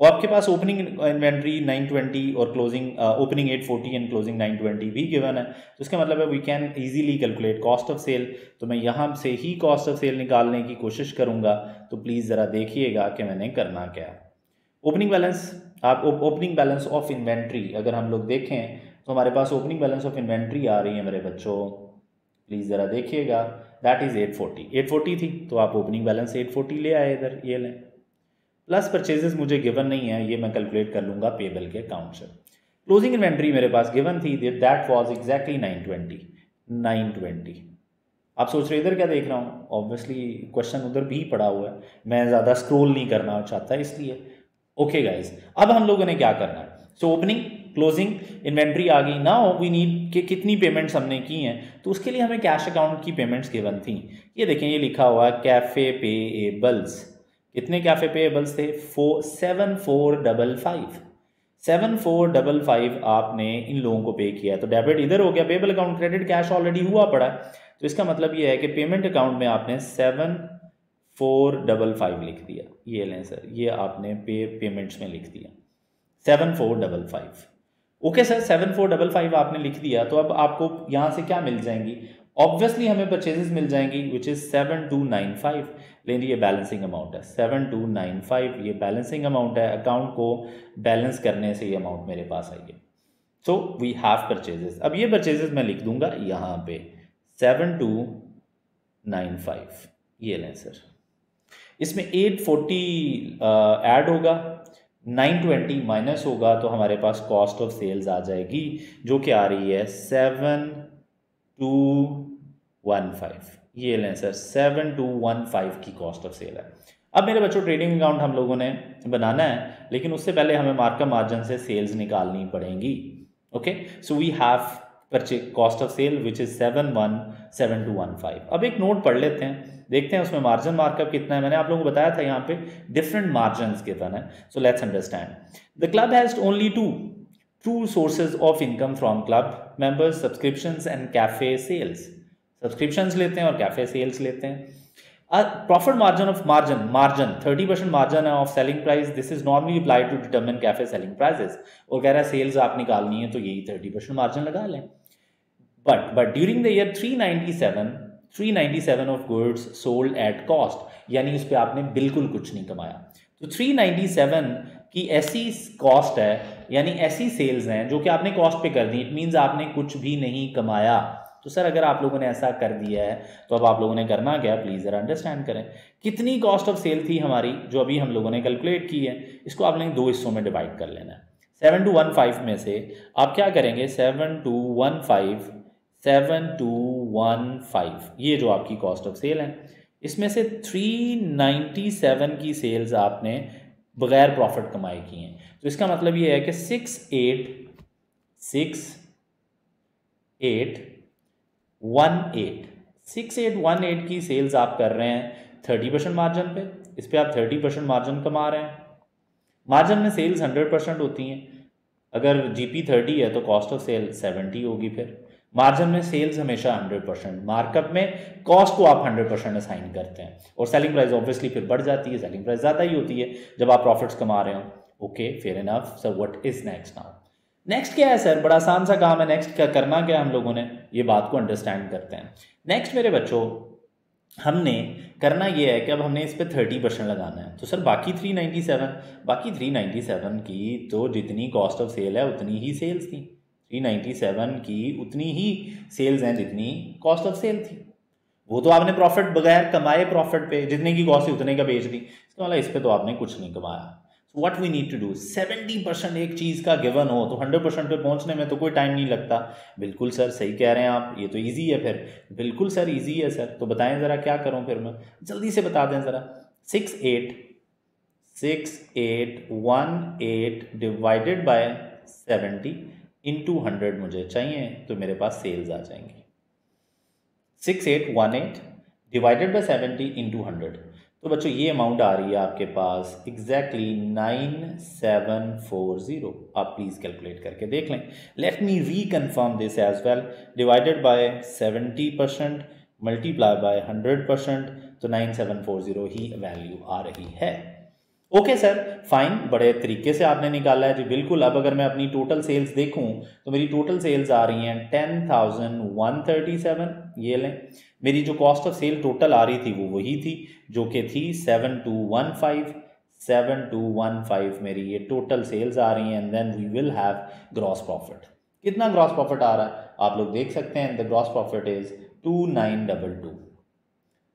A: और आपके पास ओपनिंग इन्वेंट्री 920 और क्लोजिंग ओपनिंग 840 एंड क्लोजिंग 920 भी गिवन है। तो इसका मतलब है we can easily calculate cost of sale. तो मैं यहाँ से ही कॉस्ट ऑफ सेल निकालने की कोशिश करूँगा, तो प्लीज़ ज़रा देखिएगा कि मैंने करना क्या है। ओपनिंग बैलेंस, आप ओपनिंग बैलेंस ऑफ इन्वेंट्री अगर हम लोग देखें तो हमारे पास ओपनिंग बैलेंस ऑफ इन्वेंट्री आ रही है मेरे बच्चों, प्लीज़ ज़रा देखिएगा, दैट इज़ 840 थी, तो आप ओपनिंग बैलेंस 840 ले आए इधर, ये लें। प्लस परचेजेस मुझे गिवन नहीं है, ये मैं कैलकुलेट कर लूँगा पेएबल के अकाउंट से। क्लोजिंग इन्वेंट्री मेरे पास गिवन थी, दैट वाज एग्जैक्टली 920। आप सोच रहे इधर क्या देख रहा हूँ? ऑब्वियसली क्वेश्चन उधर भी पड़ा हुआ है, मैं ज़्यादा स्क्रॉल नहीं करना चाहता इसलिए। ओके गाइज, अब हम लोगों ने क्या करना है? सो ओपनिंग क्लोजिंग इन्वेंट्री आ गई। नाउ वी नीड कि कितनी पेमेंट्स हमने की हैं, तो उसके लिए हमें कैश अकाउंट की पेमेंट्स गिवन थी। ये देखें, ये लिखा हुआ है कैफे पेएबल्स। कितने कैफे पेएबल्स थे? 7455। 7455 आपने इन लोगों को पे किया है, तो डेबिट इधर हो गया, payable account credit, cash already हुआ पड़ा है। तो इसका मतलब ये है कि पेमेंट अकाउंट में आपने 7455 लिख दिया। ये लें सर, ये आपने पेमेंट्स में लिख दिया 7455। ओके सर, 7455 आपने लिख दिया, तो अब आपको यहाँ से क्या मिल जाएंगी? ऑब्वियसली हमें परचेजेस मिल जाएंगी विच इज़ 7295। लेकिन ये बैलेंसिंग अमाउंट है 7295, ये बैलेंसिंग अमाउंट है। अकाउंट को बैलेंस करने से ये अमाउंट मेरे पास आई है। So we have purchases. अब ये परचेजेस मैं लिख दूंगा यहाँ पे 7295, ये लें सर। इसमें 840 ऐड होगा, 920 माइनस होगा, तो हमारे पास कॉस्ट ऑफ सेल्स आ जाएगी जो कि आ रही है 7215। ये लें सर, 7215 की कॉस्ट ऑफ सेल है। अब मेरे बच्चों ट्रेडिंग अकाउंट हम लोगों ने बनाना है, लेकिन उससे पहले हमें मार्कअप मार्जिन से सेल्स निकालनी पड़ेंगी। Okay, so we have purchase cost of sale which is 717215। अब एक नोट पढ़ लेते हैं, देखते हैं उसमें मार्जिन मार्कअप कितना है। मैंने आप लोगों को बताया था यहाँ पे डिफरेंट मार्जिन्स गिवन है। So let's understand. The club has only two true sources of income from club members, subscriptions and cafe sales. Subscriptions लेते हैं और कैफे सेल्स लेते हैं। Profit margin of margin 30% margin है of selling price. This is normally applied to determine cafe selling prices. और कह रहा है सेल्स आप निकालनी है तो यही 30% मार्जिन लगा लें। But during the year 397 of goods sold at cost, यानी उस पर आपने बिल्कुल कुछ नहीं कमाया। तो 397 कि ऐसी कॉस्ट है, यानी ऐसी सेल्स हैं जो कि आपने कॉस्ट पे कर दी, इट मीन्स आपने कुछ भी नहीं कमाया। तो सर अगर आप लोगों ने ऐसा कर दिया है तो अब आप लोगों ने करना क्या, प्लीज़ ज़रा अंडरस्टैंड करें। कितनी कॉस्ट ऑफ सेल थी हमारी जो अभी हम लोगों ने कैलकुलेट की है, इसको आपने 2 हिस्सों में डिवाइड कर लेना है। 7215 में से आप क्या करेंगे, 7215 ये जो आपकी कॉस्ट ऑफ सेल है, इसमें से 397 की सेल्स आपने बगैर प्रॉफिट कमाई की हैं। तो इसका मतलब ये है कि 6818 की सेल्स आप कर रहे हैं 30% मार्जिन पे। इस पे आप 30% मार्जिन कमा रहे हैं। मार्जिन में सेल्स 100% होती हैं। अगर जीपी 30 है तो कॉस्ट ऑफ सेल 70 होगी। फिर मार्जिन में सेल्स हमेशा 100%, मार्कअप में कॉस्ट को आप 100% असाइन करते हैं और सेलिंग प्राइस ऑब्वियसली फिर बढ़ जाती है, सेलिंग प्राइस ज़्यादा ही होती है जब आप प्रॉफिट्स कमा रहे हो। Okay, fair enough sir, what is next now? Next क्या है सर? बड़ा आसान सा काम है। नेक्स्ट क्या करना, क्या हम लोगों ने ये बात को अंडरस्टैंड करते हैं। नेक्स्ट मेरे बच्चों, हमने करना ये है कि अब हमने इस पर 30% लगाना है। तो सर बाकी 397 की तो जितनी कॉस्ट ऑफ सेल है उतनी ही सेल्स थी। 397 की उतनी ही सेल्स हैं जितनी कॉस्ट ऑफ सेल थी। वो तो आपने प्रॉफिट बगैर कमाए प्रॉफिट पे जितने की कॉस्ट थी उतने का बेच दी। इसका मतलब इस पर तो आपने कुछ नहीं कमाया। So what we need to do, 70% एक चीज़ का गिवन हो तो 100% पे पहुंचने में तो कोई टाइम नहीं लगता। बिल्कुल सर सही कह रहे हैं आप, ये तो इजी है फिर। बिल्कुल सर इजी है सर, तो बताएं ज़रा क्या करूं फिर मैं, जल्दी से बता दें ज़रा। 6818 डिवाइडेड बाय 70 इंटू 100 मुझे चाहिए, तो मेरे पास सेल्स आ जाएंगी। 6818 डिवाइडेड बाय 70 इंटू 100, तो बच्चों ये अमाउंट आ रही है आपके पास एग्जैक्टली 9740। आप प्लीज़ कैलकुलेट करके देख लें। Let me reconfirm this as well. Divided by 70% multiply by 100%, तो 9740 ही वैल्यू आ रही है। ओके सर फाइन, बड़े तरीके से आपने निकाला है जी। बिल्कुल, अब अगर मैं अपनी टोटल सेल्स देखूं तो मेरी टोटल सेल्स आ रही हैं 10,137। ये लें, मेरी जो कॉस्ट ऑफ सेल टोटल आ रही थी वो वही थी जो कि थी 7215 मेरी ये टोटल सेल्स आ रही हैं। And then we will have gross profit. कितना ग्रॉस प्रॉफिट आ रहा है आप लोग देख सकते हैं। The gross profit is 2922।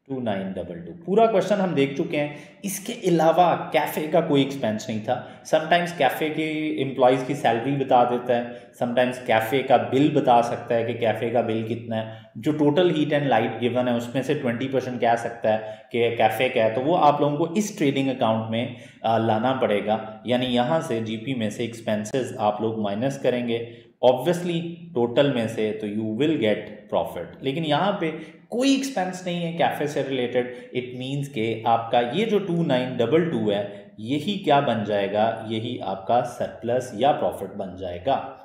A: पूरा क्वेश्चन हम देख चुके हैं। इसके अलावा कैफ़े का कोई एक्सपेंस नहीं था। समटाइम्स कैफ़े के एम्प्लॉयज़ की सैलरी बता देता है, समटाइम्स कैफ़े का बिल बता सकता है कि कैफ़े का बिल कितना है। जो total heat and light given है उसमें से 20% कह सकता है कि कैफ़े का है। तो वो आप लोगों को इस ट्रेडिंग अकाउंट में लाना पड़ेगा। यानी यहाँ से जीपी में से एक्सपेंसेस आप लोग माइनस करेंगे ऑब्वियसली टोटल में से, तो यू विल गेट प्रॉफिट। लेकिन यहाँ पे कोई एक्सपेंस नहीं है कैफे से रिलेटेड। इट मीन्स के आपका ये जो 2922 है यही क्या बन जाएगा, यही आपका सरप्लस या प्रॉफिट बन जाएगा।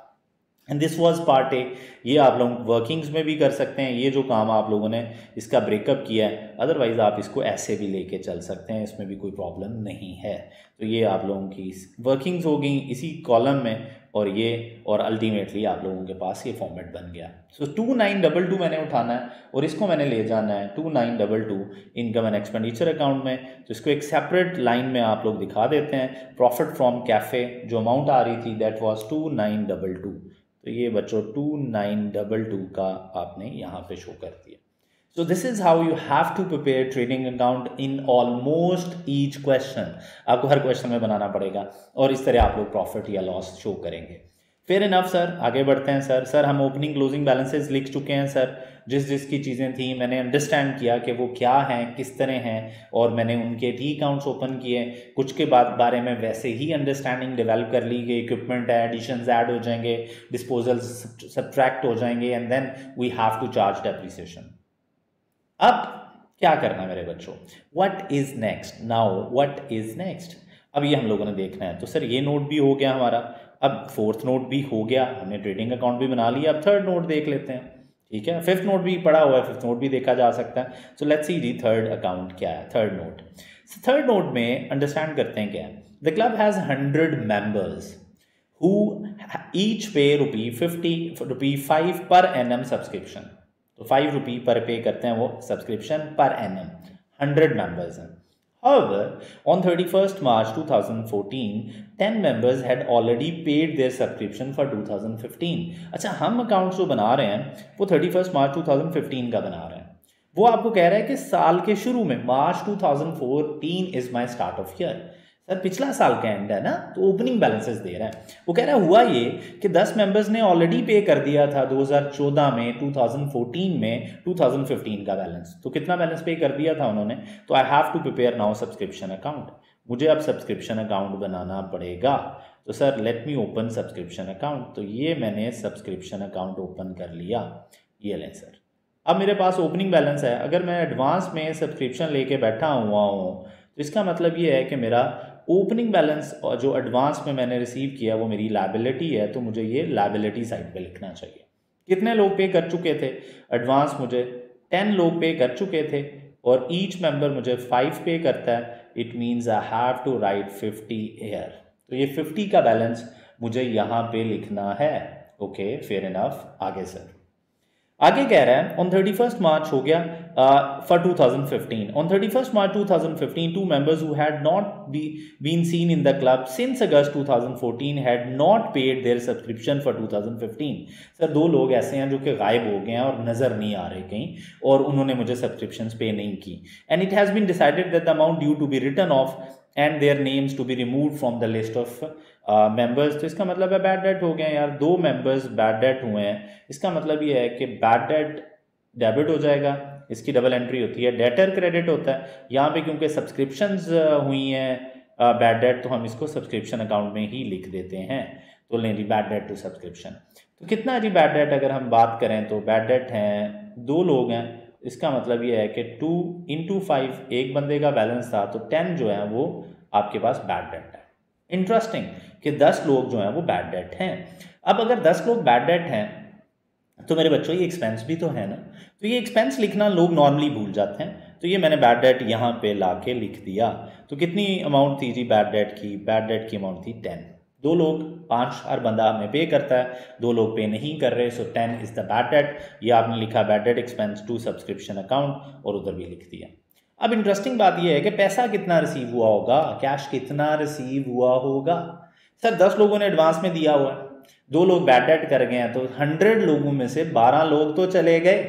A: And this was part A. ये आप लोग वर्किंग्स में भी कर सकते हैं, ये जो काम आप लोगों ने इसका ब्रेकअप किया है। अदरवाइज आप इसको ऐसे भी लेके चल सकते हैं, इसमें भी कोई प्रॉब्लम नहीं है। तो ये आप लोगों की वर्किंग्स हो गई इसी कॉलम में, और अल्टीमेटली आप लोगों के पास ये फॉर्मेट बन गया। सो 2922 मैंने उठाना है और इसको मैंने ले जाना है 2922 इनकम एंड एक्सपेंडिचर अकाउंट में। तो इसको एक सेपरेट लाइन में आप लोग दिखा देते हैं। प्रॉफिट फ्रॉम कैफ़े जो अमाउंट आ रही थी दैट वाज 2922। तो ये बच्चों 2922 का आपने यहाँ पे शो कर दिया। So this is how you have to prepare trading account in almost each question। आपको हर क्वेश्चन में बनाना पड़ेगा और इस तरह आप लोग प्रॉफिट या लॉस शो करेंगे। फेयर इनफ सर, आगे बढ़ते हैं सर। सर हम ओपनिंग क्लोजिंग बैलेंसेस लिख चुके हैं सर। जिसकी चीज़ें थी मैंने अंडरस्टैंड किया कि वो क्या हैं, किस तरह हैं, और मैंने उनके टी अकाउंट्स ओपन किए। कुछ के बाद बारे में वैसे ही अंडरस्टैंडिंग डेवलप कर ली कि इक्विपमेंट है, एडिशंस ऐड हो जाएंगे, डिस्पोजल्स सब्ट्रैक्ट हो जाएंगे, and then we have to charge depreciation. अब क्या करना है मेरे बच्चों, what is next now, what is next? अब ये हम लोगों ने देखना है। तो सर ये नोट भी हो गया हमारा, अब फोर्थ नोट भी हो गया, हमने ट्रेडिंग अकाउंट भी बना लिया। अब थर्ड नोट देख लेते हैं, ठीक है। फिफ्थ नोट भी पड़ा हुआ है, फिफ्थ नोट भी देखा जा सकता है। So let's C the third account क्या है, थर्ड नोट। थर्ड नोट में अंडरस्टैंड करते हैं क्या है। The club has 100 members who each पे ₹5 पर एनम सब्सक्रिप्शन। तो ₹5 पर पे करते हैं वो सब्सक्रिप्शन पर एनम। 100 मेंबर्स हैं, However, on 31st March 2014, 10 members had already paid their subscription for 2015. अच्छा, हम अकाउंट जो बना रहे हैं वो 31st मार्च 2015 का बना रहे हैं। वो आपको कह रहा है कि साल के शुरू में मार्च 2014 is my start of year. Sir पिछला साल का एंड है ना, तो ओपनिंग बैलेंसेस दे रहा है। वो कह रहा है हुआ ये कि 10 मेंबर्स ने ऑलरेडी पे कर दिया था 2014 में, 2014 में 2015 का बैलेंस। तो कितना बैलेंस पे कर दिया था उन्होंने, तो I have to prepare now subscription account. मुझे अब सब्सक्रिप्शन अकाउंट बनाना पड़ेगा। तो sir let me open subscription account. तो ये मैंने सब्सक्रिप्शन अकाउंट ओपन कर लिया। ये लें सर, अब मेरे पास ओपनिंग बैलेंस है। अगर मैं एडवांस में सब्सक्रिप्शन लेके बैठा हुआ हूँ तो इसका मतलब ये है कि मेरा ओपनिंग बैलेंस और जो एडवांस में मैंने रिसीव किया वो मेरी लायबिलिटी है, तो मुझे ये लायबिलिटी साइड पे लिखना चाहिए। कितने लोग पे कर चुके थे एडवांस? मुझे 10 लोग पे कर चुके थे और ईच मेंबर मुझे 5 पे करता है। It means I have to write 50 here. तो ये 50 का बैलेंस मुझे यहाँ पे लिखना है। Okay, fair enough. आगे सर, आगे कह रहा है ऑन 31st मार्च हो गया for 2015। On 31st March 2015 two members who had not been seen in the club since August 2014 had not paid their subscription for 2015। Sir दो लोग ऐसे हैं जो कि गायब हो गए हैं और नजर नहीं आ रहे कहीं, और उन्होंने मुझे सब्सक्रिप्शंस पे नहीं की। And it has been decided that the amount due to be written off and their names to be remove from the list of members. तो इसका मतलब है बैड डेट हो गए यार, 2 मेंबर्स बैड डेट हुए हैं। इसका मतलब ये है कि बैड डेट डेबिट हो जाएगा, इसकी डबल एंट्री होती है। डेटर क्रेडिट होता है। यहाँ पे क्योंकि सब्सक्रिप्शंस हुई हैं बैड डेट, तो हम इसको सब्सक्रिप्शन अकाउंट में ही लिख देते हैं। तो लें जी, बैड डेट टू सब्सक्रिप्शन। तो कितना है जी बैड डेट? अगर हम बात करें तो बैड डेट हैं 2 लोग हैं। इसका मतलब ये है कि 2 × 5 एक बंदे का बैलेंस था, तो 10 जो है वो आपके पास बैड डेट है। इंटरेस्टिंग कि 10 लोग जो हैं वो बैड डेट हैं। अब अगर 10 लोग बैड डेट हैं तो मेरे बच्चों ये एक्सपेंस भी तो है ना, तो ये एक्सपेंस लिखना लोग नॉर्मली भूल जाते हैं। तो ये मैंने बैड डेट यहाँ पे ला के लिख दिया। तो कितनी अमाउंट थी जी बैड डेट की? बैड डेट की अमाउंट थी 10। 2 लोग, 5 हर बंदा हमें पे करता है, 2 लोग पे नहीं कर रहे, so 10 is the bad debt. ये आपने लिखा bad debt expense to subscription account और उधर भी लिख दिया। अब इंटरेस्टिंग बात यह है कि पैसा कितना रिसीव हुआ होगा, कैश कितना रिसीव हुआ होगा। सर 10 लोगों ने एडवांस में दिया हुआ है, 2 लोग बैड डेट कर गए हैं, तो 100 लोगों में से 12 लोग तो चले गए।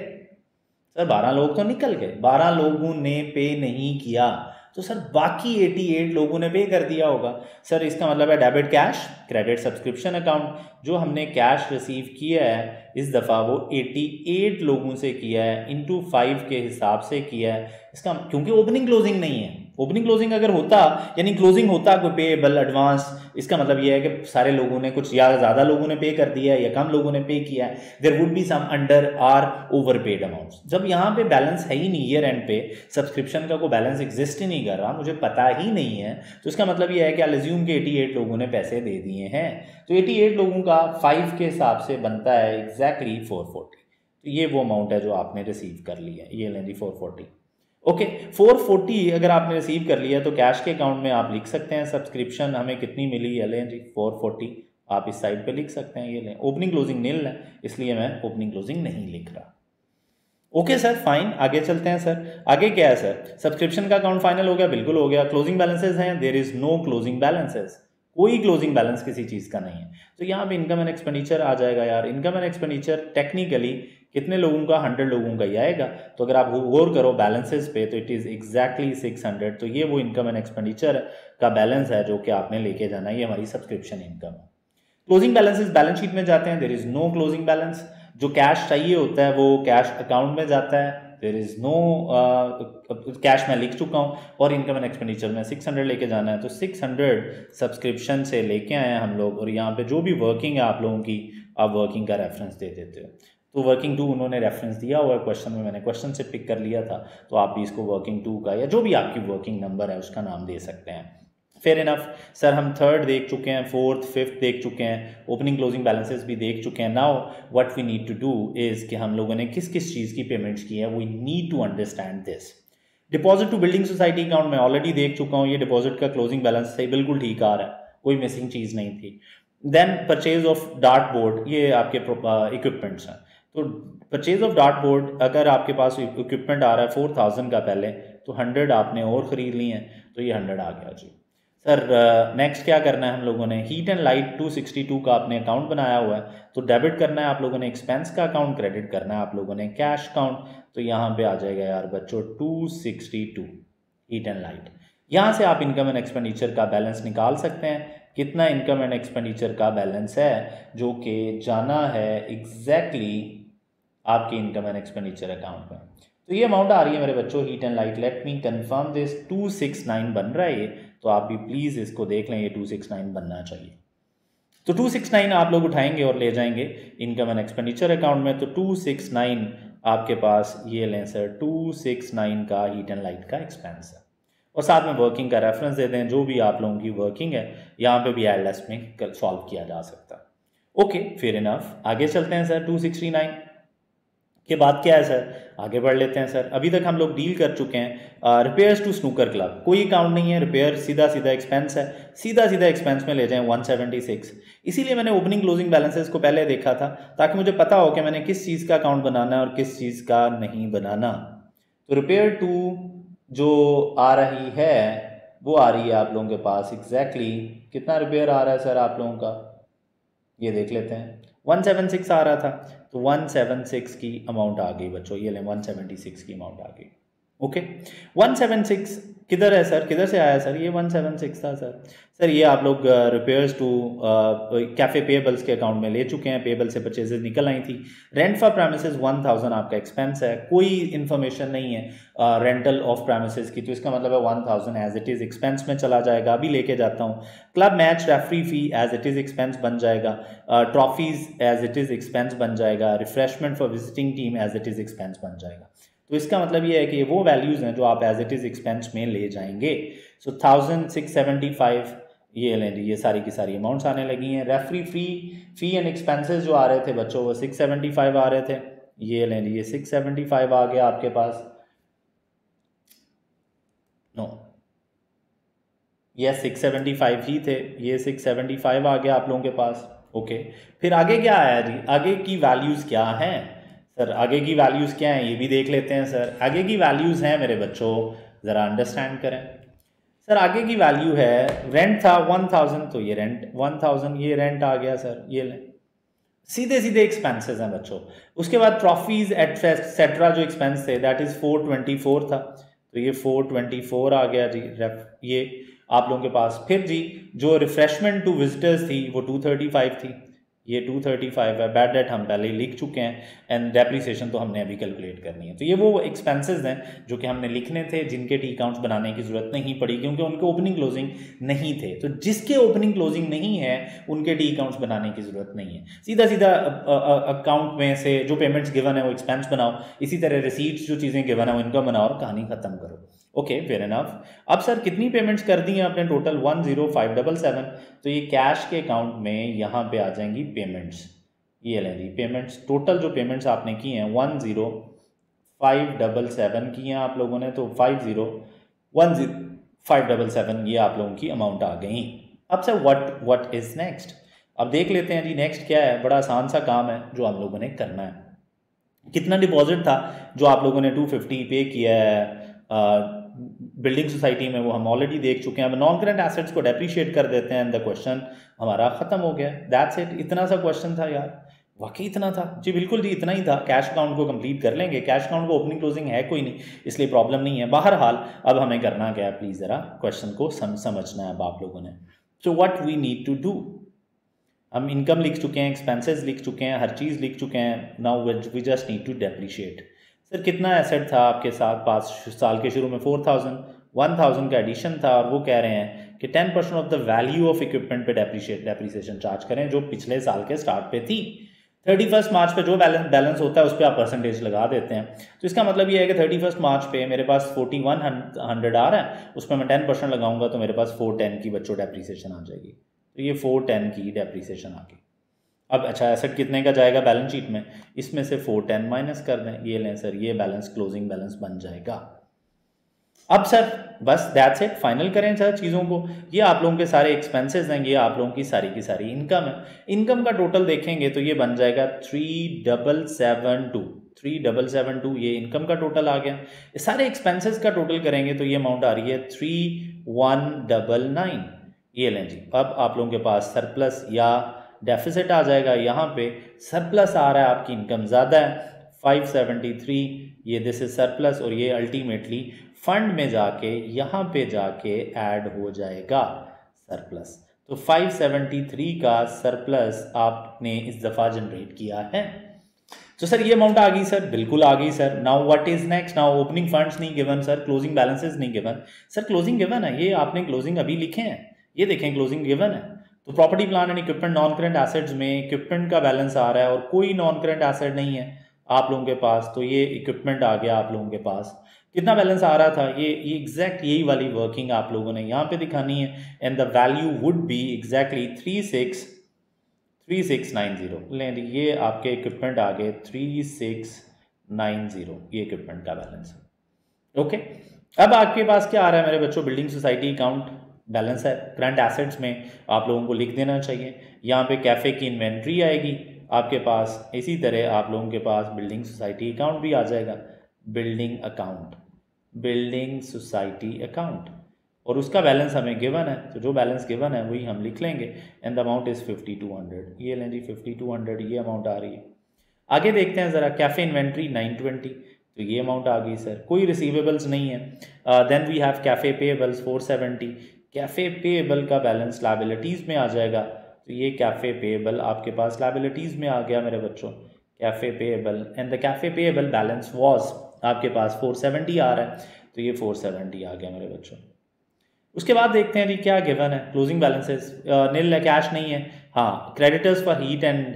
A: सर 12 लोग तो निकल गए, 12 लोगों ने पे नहीं किया, तो सर बाकी 88 लोगों ने पे कर दिया होगा। सर इसका मतलब है debit cash, credit subscription account. जो हमने कैश रिसीव किया है इस दफ़ा वो 88 लोगों से किया है, इंटू 5 के हिसाब से किया है। इसका क्योंकि ओपनिंग क्लोजिंग नहीं है, ओपनिंग क्लोजिंग अगर होता यानी क्लोजिंग होता कोई पेएबल एडवांस, इसका मतलब ये है कि सारे लोगों ने कुछ, या ज़्यादा लोगों ने पे कर दिया है या कम लोगों ने पे किया है, there would be some under or over paid amounts. जब यहाँ पे बैलेंस है ही नहीं, ईयर एंड पे सब्सक्रिप्शन का कोई बैलेंस एग्जिस्ट ही नहीं कर रहा, मुझे पता ही नहीं है, तो इसका मतलब ये है कि अज्यूम के 88 लोगों ने पैसे दे दिए हैं। तो 88 लोगों का 5 के हिसाब से बनता है एग्जैक्टली 440। तो ये वो अमाउंट है जो आपने रिसीव कर लिया है। ये लें जी 440। ओके 440 अगर आपने रिसीव कर लिया तो कैश के अकाउंट में आप लिख सकते हैं सब्सक्रिप्शन हमें कितनी मिली है। लें जी 440 आप इस साइड पे लिख सकते हैं। ये लें, ओपनिंग क्लोजिंग नील है इसलिए मैं ओपनिंग क्लोजिंग नहीं लिख रहा। ओके सर फाइन, आगे चलते हैं सर। आगे क्या है सर? सब्सक्रिप्शन का अकाउंट फाइनल हो गया, बिल्कुल हो गया। क्लोजिंग बैलेंसेज हैं, there is no closing balances, कोई क्लोजिंग बैलेंस किसी चीज़ का नहीं है। तो यहाँ पे इनकम एंड एक्सपेंडिचर आ जाएगा यार। इनकम एंड एक्सपेंडिचर टेक्निकली कितने लोगों का? 100 लोगों का ही आएगा। तो अगर आप गौर करो बैलेंसेस पे तो इट इज़ एग्जैक्टली 600। तो ये वो इनकम एंड एक्सपेंडिचर का बैलेंस है जो कि आपने लेके जाना है। ये हमारी सब्सक्रिप्शन इनकम है। क्लोजिंग बैलेंसेस बैलेंस शीट में जाते हैं, there is no closing balance. जो कैश चाहिए होता है वो कैश अकाउंट में जाता है, देयर इज नो कैश मैं लिख चुका हूँ। और इनकम एंड एक्सपेंडिचर में 600 लेके जाना है, तो 600 सब्सक्रिप्शन से लेके आए हैं हम लोग। और यहाँ पे जो भी वर्किंग है आप लोगों की, आप वर्किंग का रेफरेंस दे देते हो। तो वर्किंग 2 उन्होंने रेफरेंस दिया हुआ है क्वेश्चन में, मैंने क्वेश्चन से पिक कर लिया था, तो आप भी इसको वर्किंग 2 का या जो भी आपकी वर्किंग नंबर है उसका नाम दे सकते हैं। फेयर इनफ सर, हम 3rd देख चुके हैं, 4th 5th देख चुके हैं, ओपनिंग क्लोजिंग बैलेंसेस भी देख चुके हैं। Now what we need to do is कि हम लोगों ने किस किस चीज़ की पेमेंट्स की है, we need to understand this. Deposit to building society account में ऑलरेडी देख चुका हूँ, ये डिपॉजिट का क्लोजिंग बैलेंस सही बिल्कुल ठीक आ रहा है, कोई मिसिंग चीज़ नहीं थी। Then purchase of dart board, ये आपके इक्विपमेंट्स हैं। तो परचेज ऑफ डार्ट बोर्ड अगर आपके पास इक्विपमेंट आ रहा है 4000 का, पहले तो 100 आपने और ख़रीद ली हैं, तो ये 100 आ गया जी। सर नेक्स्ट क्या करना है हम लोगों ने, हीट एंड लाइट 262 का आपने अकाउंट बनाया हुआ है, तो डेबिट करना है आप लोगों ने एक्सपेंस का अकाउंट, क्रेडिट करना है आप लोगों ने कैश अकाउंट। तो यहाँ पे आ जाएगा यार बच्चों 262 हीट एंड लाइट। यहाँ से आप इनकम एंड एक्सपेंडिचर का बैलेंस निकाल सकते हैं, कितना इनकम एंड एक्सपेंडिचर का बैलेंस है, जो कि जाना है एग्जैक्टली आपके इनकम एंड एक्सपेंडिचर अकाउंट में। तो ये अमाउंट आ रही है मेरे बच्चों heat and light, let me confirm this, 269 बन रहा है ये, तो आप भी प्लीज़ इसको देख लें, ये 269 बनना चाहिए। तो 269 आप लोग उठाएंगे और ले जाएंगे इनकम एंड एक्सपेंडिचर अकाउंट में। तो 269 आपके पास ये लें सर, 269 का हीट एंड लाइट का एक्सपेंस है, और साथ में वर्किंग का रेफरेंस दे दें, जो भी आप लोगों की वर्किंग है यहाँ पे भी एलएस में सॉल्व किया जा सकता है। ओके फेयर इनफ, आगे चलते हैं सर। 269 के बाद क्या है सर, आगे बढ़ लेते हैं सर। अभी तक हम लोग डील कर चुके हैं रिपेयर्स टू स्नूकर क्लब, कोई अकाउंट नहीं है, रिपेयर सीधा सीधा एक्सपेंस है, सीधा सीधा एक्सपेंस में ले जाएं 176। इसीलिए मैंने ओपनिंग क्लोजिंग बैलेंसेस को पहले देखा था, ताकि मुझे पता हो कि मैंने किस चीज़ का अकाउंट बनाना है और किस चीज़ का नहीं बनाना। तो रिपेयर टू जो आ रही है वो आ रही है आप लोगों के पास एग्जैक्टली कितना रिपेयर आ रहा है सर आप लोगों का, ये देख लेते हैं। 176 आ रहा था, तो 176 की अमाउंट आ गई बच्चों, ये लें 176 की अमाउंट आ गई। ओके 176 किधर है सर, किधर से आया सर, ये 176 था सर। सर ये आप लोग रिपेयर्स टू कैफे पेबल्स के अकाउंट में ले चुके हैं, पेबल से परचेजेस निकल आई थी। रेंट फॉर प्रेमिसेस 1000 आपका एक्सपेंस है, कोई इन्फॉर्मेशन नहीं है रेंटल ऑफ प्रेमिसेस की, तो इसका मतलब है 1000 एज इट इज़ एक्सपेंस में चला जाएगा। अभी लेके जाता हूँ। Club match referee fee as it is expense बन जाएगा, trophies as it is expense बन जाएगा, refreshment for visiting team as it is expense बन जाएगा। तो इसका मतलब ये है कि वो वैल्यूज़ हैं जो आप एज इट इज़ एक्सपेंस में ले जाएंगे। सो 1675 ये लें जी, ये सारी की सारी अमाउंट्स आने लगी हैं। रेफरी फी एंड एक्सपेंसेस जो आ रहे थे बच्चों वो 675 आ रहे थे, ये लें जी, ये 675 आ गया आपके पास। नो ये 675 ही थे, ये 675 आ गया आप लोगों के पास। ओके फिर आगे क्या आया जी, आगे की वैल्यूज़ क्या हैं सर, आगे की वैल्यूज़ क्या हैं ये भी देख लेते हैं सर। आगे की वैल्यूज़ हैं मेरे बच्चों, ज़रा अंडरस्टैंड करें सर। आगे की वैल्यू है, रेंट था 1000, तो ये रेंट 1000, ये रेंट आ गया सर, ये लें, सीधे सीधे एक्सपेंसेस हैं बच्चों। उसके बाद ट्रॉफीज एटसेट्रा जो एक्सपेंस थे दैट इज़ 424 था, तो ये 424 आ गया जी ये आप लोगों के पास। फिर जी जो रिफ्रेशमेंट टू विजिटर्स थी वो 235 थी, ये 235 है। बैड डेट हम पहले ही लिख चुके हैं, एंड डेप्रीसिएशन तो हमने अभी कैलकुलेट करनी है। तो ये वो एक्सपेंसेस हैं जो कि हमने लिखने थे, जिनके टी अकाउंट्स बनाने की ज़रूरत नहीं पड़ी क्योंकि उनके ओपनिंग क्लोजिंग नहीं थे। तो जिसके ओपनिंग क्लोजिंग नहीं है उनके टी अकाउंट्स बनाने की ज़रूरत नहीं है, सीधा सीधा अकाउंट में से जो पेमेंट्स गिवन है वो एक्सपेंस बनाओ, इसी तरह रिसीट्स जो चीज़ें गिवन है वो इनकम बनाओ और कहानी ख़त्म करो। Okay fair enough. अब सर कितनी पेमेंट्स कर दी हैं आपने, टोटल 10577। तो ये कैश के अकाउंट में यहाँ पे आ जाएंगी पेमेंट्स, ये लें जी पेमेंट्स। टोटल जो पेमेंट्स आपने की हैं 10577 की हैं आप लोगों ने, तो 10577 ये आप लोगों की अमाउंट आ गई। अब सर व्हाट इज़ नेक्स्ट, अब देख लेते हैं जी नेक्स्ट क्या है। बड़ा आसान सा काम है जो हम लोगों ने करना है। कितना डिपॉजिट था जो आप लोगों ने 250 पे किया है बिल्डिंग सोसाइटी में, वो हम ऑलरेडी देख चुके हैं। अब नॉन करंट एसेट्स को डेप्रीशिएट कर देते हैं, द क्वेश्चन हमारा ख़त्म हो गया। दैट्स इट, इतना सा क्वेश्चन था यार, वाकई इतना था जी, बिल्कुल जी इतना ही था। कैश अकाउंट को कंप्लीट कर लेंगे, कैश अकाउंट को ओपनिंग क्लोजिंग है कोई नहीं, इसलिए प्रॉब्लम नहीं है। बहरहाल अब हमें करना क्या है, प्लीज़ ज़रा क्वेश्चन को समझना है अब आप लोगों ने। So what we need to do, हम इनकम लिख चुके हैं, एक्सपेंसेस लिख चुके हैं, हर चीज़ लिख चुके हैं। Now we just need to depreciate. Sir कितना एसेट था आपके साथ 5 साल के शुरू में, 1000 का एडिशन था, और वो कह रहे हैं कि 10% of the value of equipment पे डेप्रीसिएशन चार्ज करें जो पिछले साल के स्टार्ट पे थी। 31 मार्च पे जो बैलेंस होता है उस पर आप परसेंटेज लगा देते हैं। तो इसका मतलब ये है कि 31 मार्च पे मेरे पास 4100 आ रहा है, उस पर मैं 10% लगाऊंगा तो मेरे पास 410 की बच्चों डेप्रीसिएशन आ जाएगी। तो ये 410 की डेप्रीसिएशन आ गई। अब अच्छा एसेट कितने का जाएगा बैलेंस शीट में, इसमें से 410 माइनस कर दें, ये लें सर, ये बैलेंस क्लोजिंग बैलेंस बन जाएगा। अब सर बस दैट्स इट, फाइनल करें सर चीज़ों को। ये आप लोगों के सारे एक्सपेंसेस हैं, ये आप लोगों की सारी इनकम है। इनकम का टोटल देखेंगे तो ये बन जाएगा 3772, 3772 ये इनकम का टोटल आ गया। ये सारे एक्सपेंसेस का टोटल करेंगे तो ये अमाउंट आ रही है 3199। ये लें जी, अब आप लोगों के पास सरप्लस या डेफिसिट आ जाएगा। यहाँ पे सरप्लस आ रहा है, आपकी इनकम ज़्यादा है 573, ये दिस इज सरप्लस, और ये अल्टीमेटली फंड में जाके यहाँ पे जाके ऐड हो जाएगा सरप्लस। तो 573 का सरप्लस आपने इस दफ़ा जनरेट किया है। तो सर ये अमाउंट आ गई सर, बिल्कुल आ गई sir. Now what is next? Now opening funds नहीं गिवन सर, क्लोजिंग बैलेंसेस नहीं गिवन सर। क्लोजिंग गिवन है, ये आपने क्लोजिंग अभी लिखे हैं, ये देखें क्लोजिंग गिवन है। तो property plant and equipment non current assets में इक्विपमेंट का बैलेंस आ रहा है और कोई नॉन करंट एसेट नहीं है आप लोगों के पास, तो ये इक्विपमेंट आ गया आप लोगों के पास। कितना बैलेंस आ रहा था? ये एग्जैक्ट यही वाली वर्किंग आप लोगों ने यहाँ पे दिखानी है, and the value would be exactly 3690। लें, ये आपके इक्विपमेंट आ गए 3690, ये इक्विपमेंट का बैलेंस है। ओके, अब आपके पास क्या आ रहा है मेरे बच्चों? बिल्डिंग सोसाइटी अकाउंट बैलेंस है। करंट एसेट्स में आप लोगों को लिख देना चाहिए, यहाँ पे कैफ़े की इन्वेंट्री आएगी आपके पास। इसी तरह आप लोगों के पास बिल्डिंग सोसाइटी अकाउंट भी आ जाएगा, building account, building society account, और उसका बैलेंस हमें गिवन है, तो जो बैलेंस गिवन है वही हम लिख लेंगे, एंड द अमाउंट इज़ 5200। ये लें जी 5200, ये अमाउंट आ रही है। आगे देखते हैं ज़रा, कैफ़े इन्वेंट्री 920, तो ये अमाउंट आ गई सर। कोई रिसीवेबल्स नहीं है। Then we have cafe payables 470, cafe payable का बैलेंस लायबिलिटीज़ में आ जाएगा, तो ये कैफ़े पेएबल आपके पास लायबिलिटीज़ में आ गया मेरे बच्चों, cafe payable, and the cafe payable balance was आपके पास 470 आ रहा है, तो ये 470 आ गया मेरे बच्चों। उसके बाद देखते हैं जी क्या गिवन है। क्लोजिंग बैलेंसेस नील है, कैश नहीं है। हाँ, creditors for heat and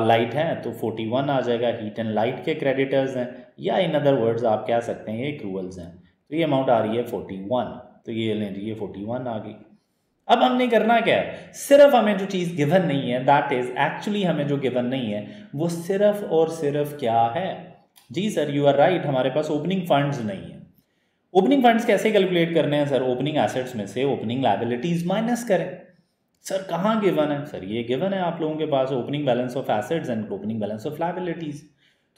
A: light हैं, तो 41 आ जाएगा, हीट एंड लाइट के क्रेडिटर्स हैं, या इन अदर वर्ड्स आप कह सकते हैं ये एक्रूवल्स हैं, तो ये अमाउंट आ रही है 41, तो ये लें जी ये 41 आ गई। अब हमने करना क्या है? सिर्फ हमें जो चीज़ गिवन नहीं है, दैट इज एक्चुअली हमें जो गिवन नहीं है वो सिर्फ और सिर्फ क्या है? जी सर, यू आर राइट, हमारे पास ओपनिंग फंड्स नहीं है। ओपनिंग फंड्स कैसे कैलकुलेट करने हैं सर? ओपनिंग एसेट्स में से ओपनिंग लायबिलिटीज माइनस करें। सर कहाँ गिवन है? सर ये गिवन है आप लोगों के पास, opening balance of assets and opening balance of liabilities.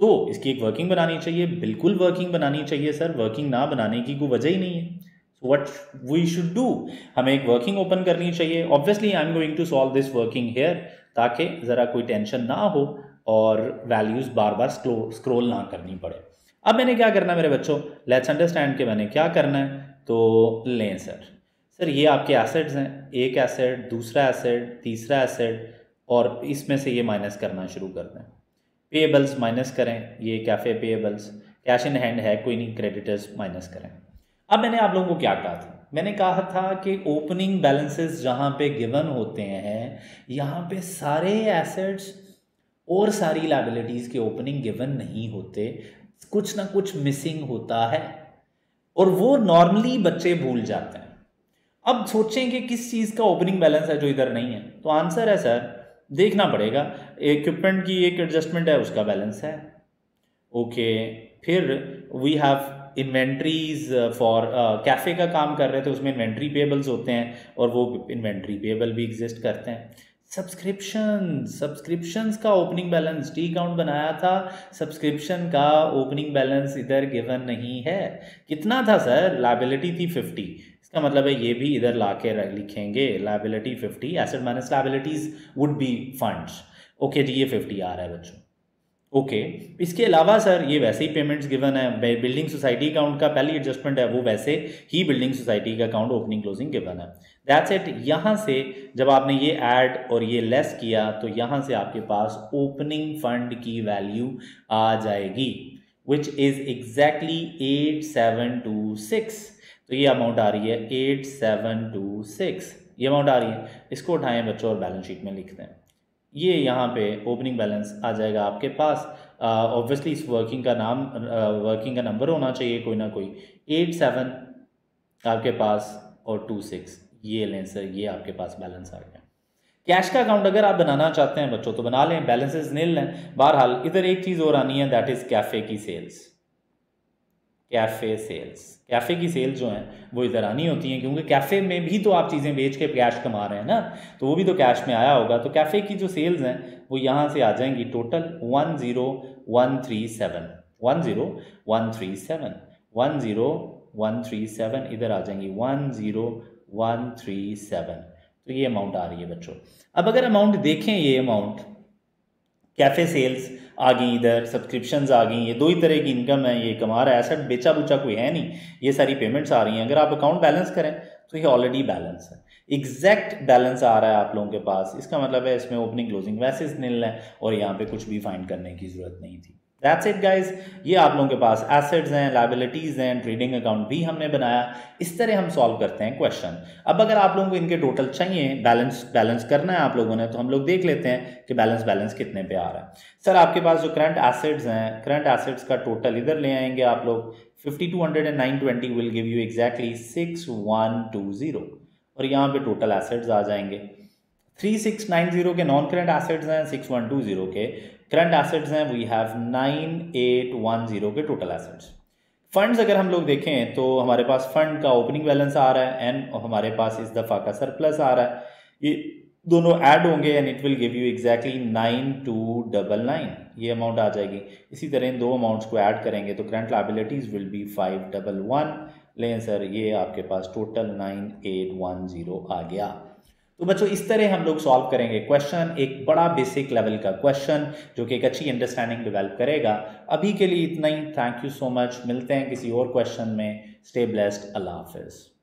A: तो इसकी एक वर्किंग बनानी चाहिए, बिल्कुल वर्किंग बनानी चाहिए सर, वर्किंग ना बनाने की कोई वजह ही नहीं है। So what we should do, हमें एक वर्किंग ओपन करनी चाहिए। Obviously I am going to solve this working here, ताकि ज़रा कोई टेंशन ना हो और वैल्यूज़ बार बार स्क्रॉल ना करनी पड़े। अब मैंने क्या करना है मेरे बच्चों? लेट्स अंडरस्टैंड कि मैंने क्या करना है। तो लें सर ये आपके एसेट्स हैं, एक एसेट, दूसरा एसेट, तीसरा एसेट, और इसमें से ये माइनस करना शुरू कर दें। पेएबल्स माइनस करें, ये cafe payables, cash in hand है कोई नहीं, क्रेडिटर्स माइनस करें। अब मैंने आप लोगों को क्या कहा था? मैंने कहा था कि ओपनिंग बैलेंसेस जहाँ पे गिवन होते हैं, यहाँ पे सारे एसेट्स और सारी लायबिलिटीज़ के ओपनिंग गिवन नहीं होते, कुछ ना कुछ मिसिंग होता है, और वो नॉर्मली बच्चे भूल जाते हैं। अब सोचें कि किस चीज़ का ओपनिंग बैलेंस है जो इधर नहीं है, तो आंसर है सर, देखना पड़ेगा, इक्विपमेंट की एक एडजस्टमेंट है उसका बैलेंस है। ओके, फिर we have inventories for cafe का काम कर रहे थे, उसमें इन्वेंट्री पेबल्स होते हैं और वो इन्वेंट्री पेबल भी एग्जिस्ट करते हैं। सब्सक्रिप्शंस का ओपनिंग बैलेंस, टी अकाउंट बनाया था, सब्सक्रिप्शन का ओपनिंग बैलेंस इधर गिवन नहीं है। कितना था सर? लायबिलिटी थी 50, इसका मतलब है ये भी इधर ला के लिखेंगे, liability 50, asset minus liabilities would be funds. Okay जी, ये 50 आ रहा है बच्चों। ओके, इसके अलावा सर ये वैसे ही पेमेंट्स गिवन है, बिल्डिंग सोसाइटी अकाउंट का पहली एडजस्टमेंट है वो वैसे ही बिल्डिंग सोसाइटी का अकाउंट ओपनिंग क्लोजिंग गिवन है। That's it. यहाँ से जब आपने ये ऐड और ये लेस किया तो यहाँ से आपके पास ओपनिंग फंड की वैल्यू आ जाएगी, विच इज़ एग्जैक्टली 8726। तो ये अमाउंट आ रही है 8726, ये अमाउंट आ रही है। इसको उठाएं बच्चों और बैलेंस शीट में लिखते हैं। ये यहाँ पे ओपनिंग बैलेंस आ जाएगा आपके पास। ऑब्वियसली इस वर्किंग का नाम, वर्किंग का नंबर होना चाहिए कोई ना कोई, 87 आपके पास और 26, ये लें सर, ये आपके पास बैलेंस आ गया। कैश का अकाउंट अगर आप बनाना चाहते हैं बच्चों तो बना लें, बैलेंसेस नील लें। बहरहाल इधर एक चीज़ और आनी है, दैट इज़ कैफ़े की सेल्स। कैफ़े सेल्स, कैफ़े की सेल्स जो हैं वो इधर आनी होती हैं, क्योंकि कैफ़े में भी तो आप चीज़ें बेच के कैश कमा रहे हैं ना, तो वो भी तो कैश में आया होगा। तो कैफ़े की जो सेल्स हैं वो यहाँ से आ जाएंगी टोटल 10137, 10137, 10137 इधर आ जाएंगी 10137। तो ये अमाउंट आ रही है बच्चों। अब अगर अमाउंट देखें, ये अमाउंट कैफ़े सेल्स आ गई, इधर सब्सक्रिप्शंस आ गई, ये दो ही तरह की इनकम है, ये कमा रहा है, ऐसा बेचा बुचा कोई है नहीं, ये सारी पेमेंट्स आ रही हैं। अगर आप अकाउंट बैलेंस करें तो ये ऑलरेडी बैलेंस है, एग्जैक्ट बैलेंस आ रहा है आप लोगों के पास। इसका मतलब है इसमें ओपनिंग क्लोजिंग वैसे निल है और यहाँ पे कुछ भी फाइंड करने की ज़रूरत नहीं थी। That's it guys. ये आप लोगों के पास एसेट्स हैं, लायबिलिटीज़ हैं, ट्रेडिंग अकाउंट भी हमने बनाया। इस तरह हम सॉल्व करते हैं क्वेश्चन। अब अगर आप लोगों को इनके टोटल चाहिए, बैलेंस करना है आप लोगों ने, तो हम लोग देख लेते हैं कि बैलेंस कितने पे आ रहा है। सर आपके पास जो करंट एसेट्स हैं, करंट एसेट्स का टोटल इधर ले आएंगे आप लोग, 5200 and 920 will give you exactly 6120, और यहाँ पे टोटल एसेट्स आ जाएंगे। 3690 के नॉन करंट एसेट्स हैं, 6120 के करंट एसेट्स हैं, वी हैव 9810 के टोटल एसेट्स। फंड्स अगर हम लोग देखें तो हमारे पास फंड का ओपनिंग बैलेंस आ रहा है एंड हमारे पास इस दफ़ा का सरप्लस आ रहा है, ये दोनों ऐड होंगे and it will give you exactly 9299, ये अमाउंट आ जाएगी। इसी तरह इन दो अमाउंट्स को ऐड करेंगे तो करंट लायबिलिटीज़ विल बी 511, लें सर ये आपके पास टोटल 9810 आ गया। तो बच्चों इस तरह हम लोग सॉल्व करेंगे क्वेश्चन, एक बड़ा बेसिक लेवल का क्वेश्चन जो कि एक अच्छी अंडरस्टैंडिंग डेवलप करेगा। अभी के लिए इतना ही, थैंक यू सो मच, मिलते हैं किसी और क्वेश्चन में। स्टे ब्लेस्ड, अल्लाह हाफिज़।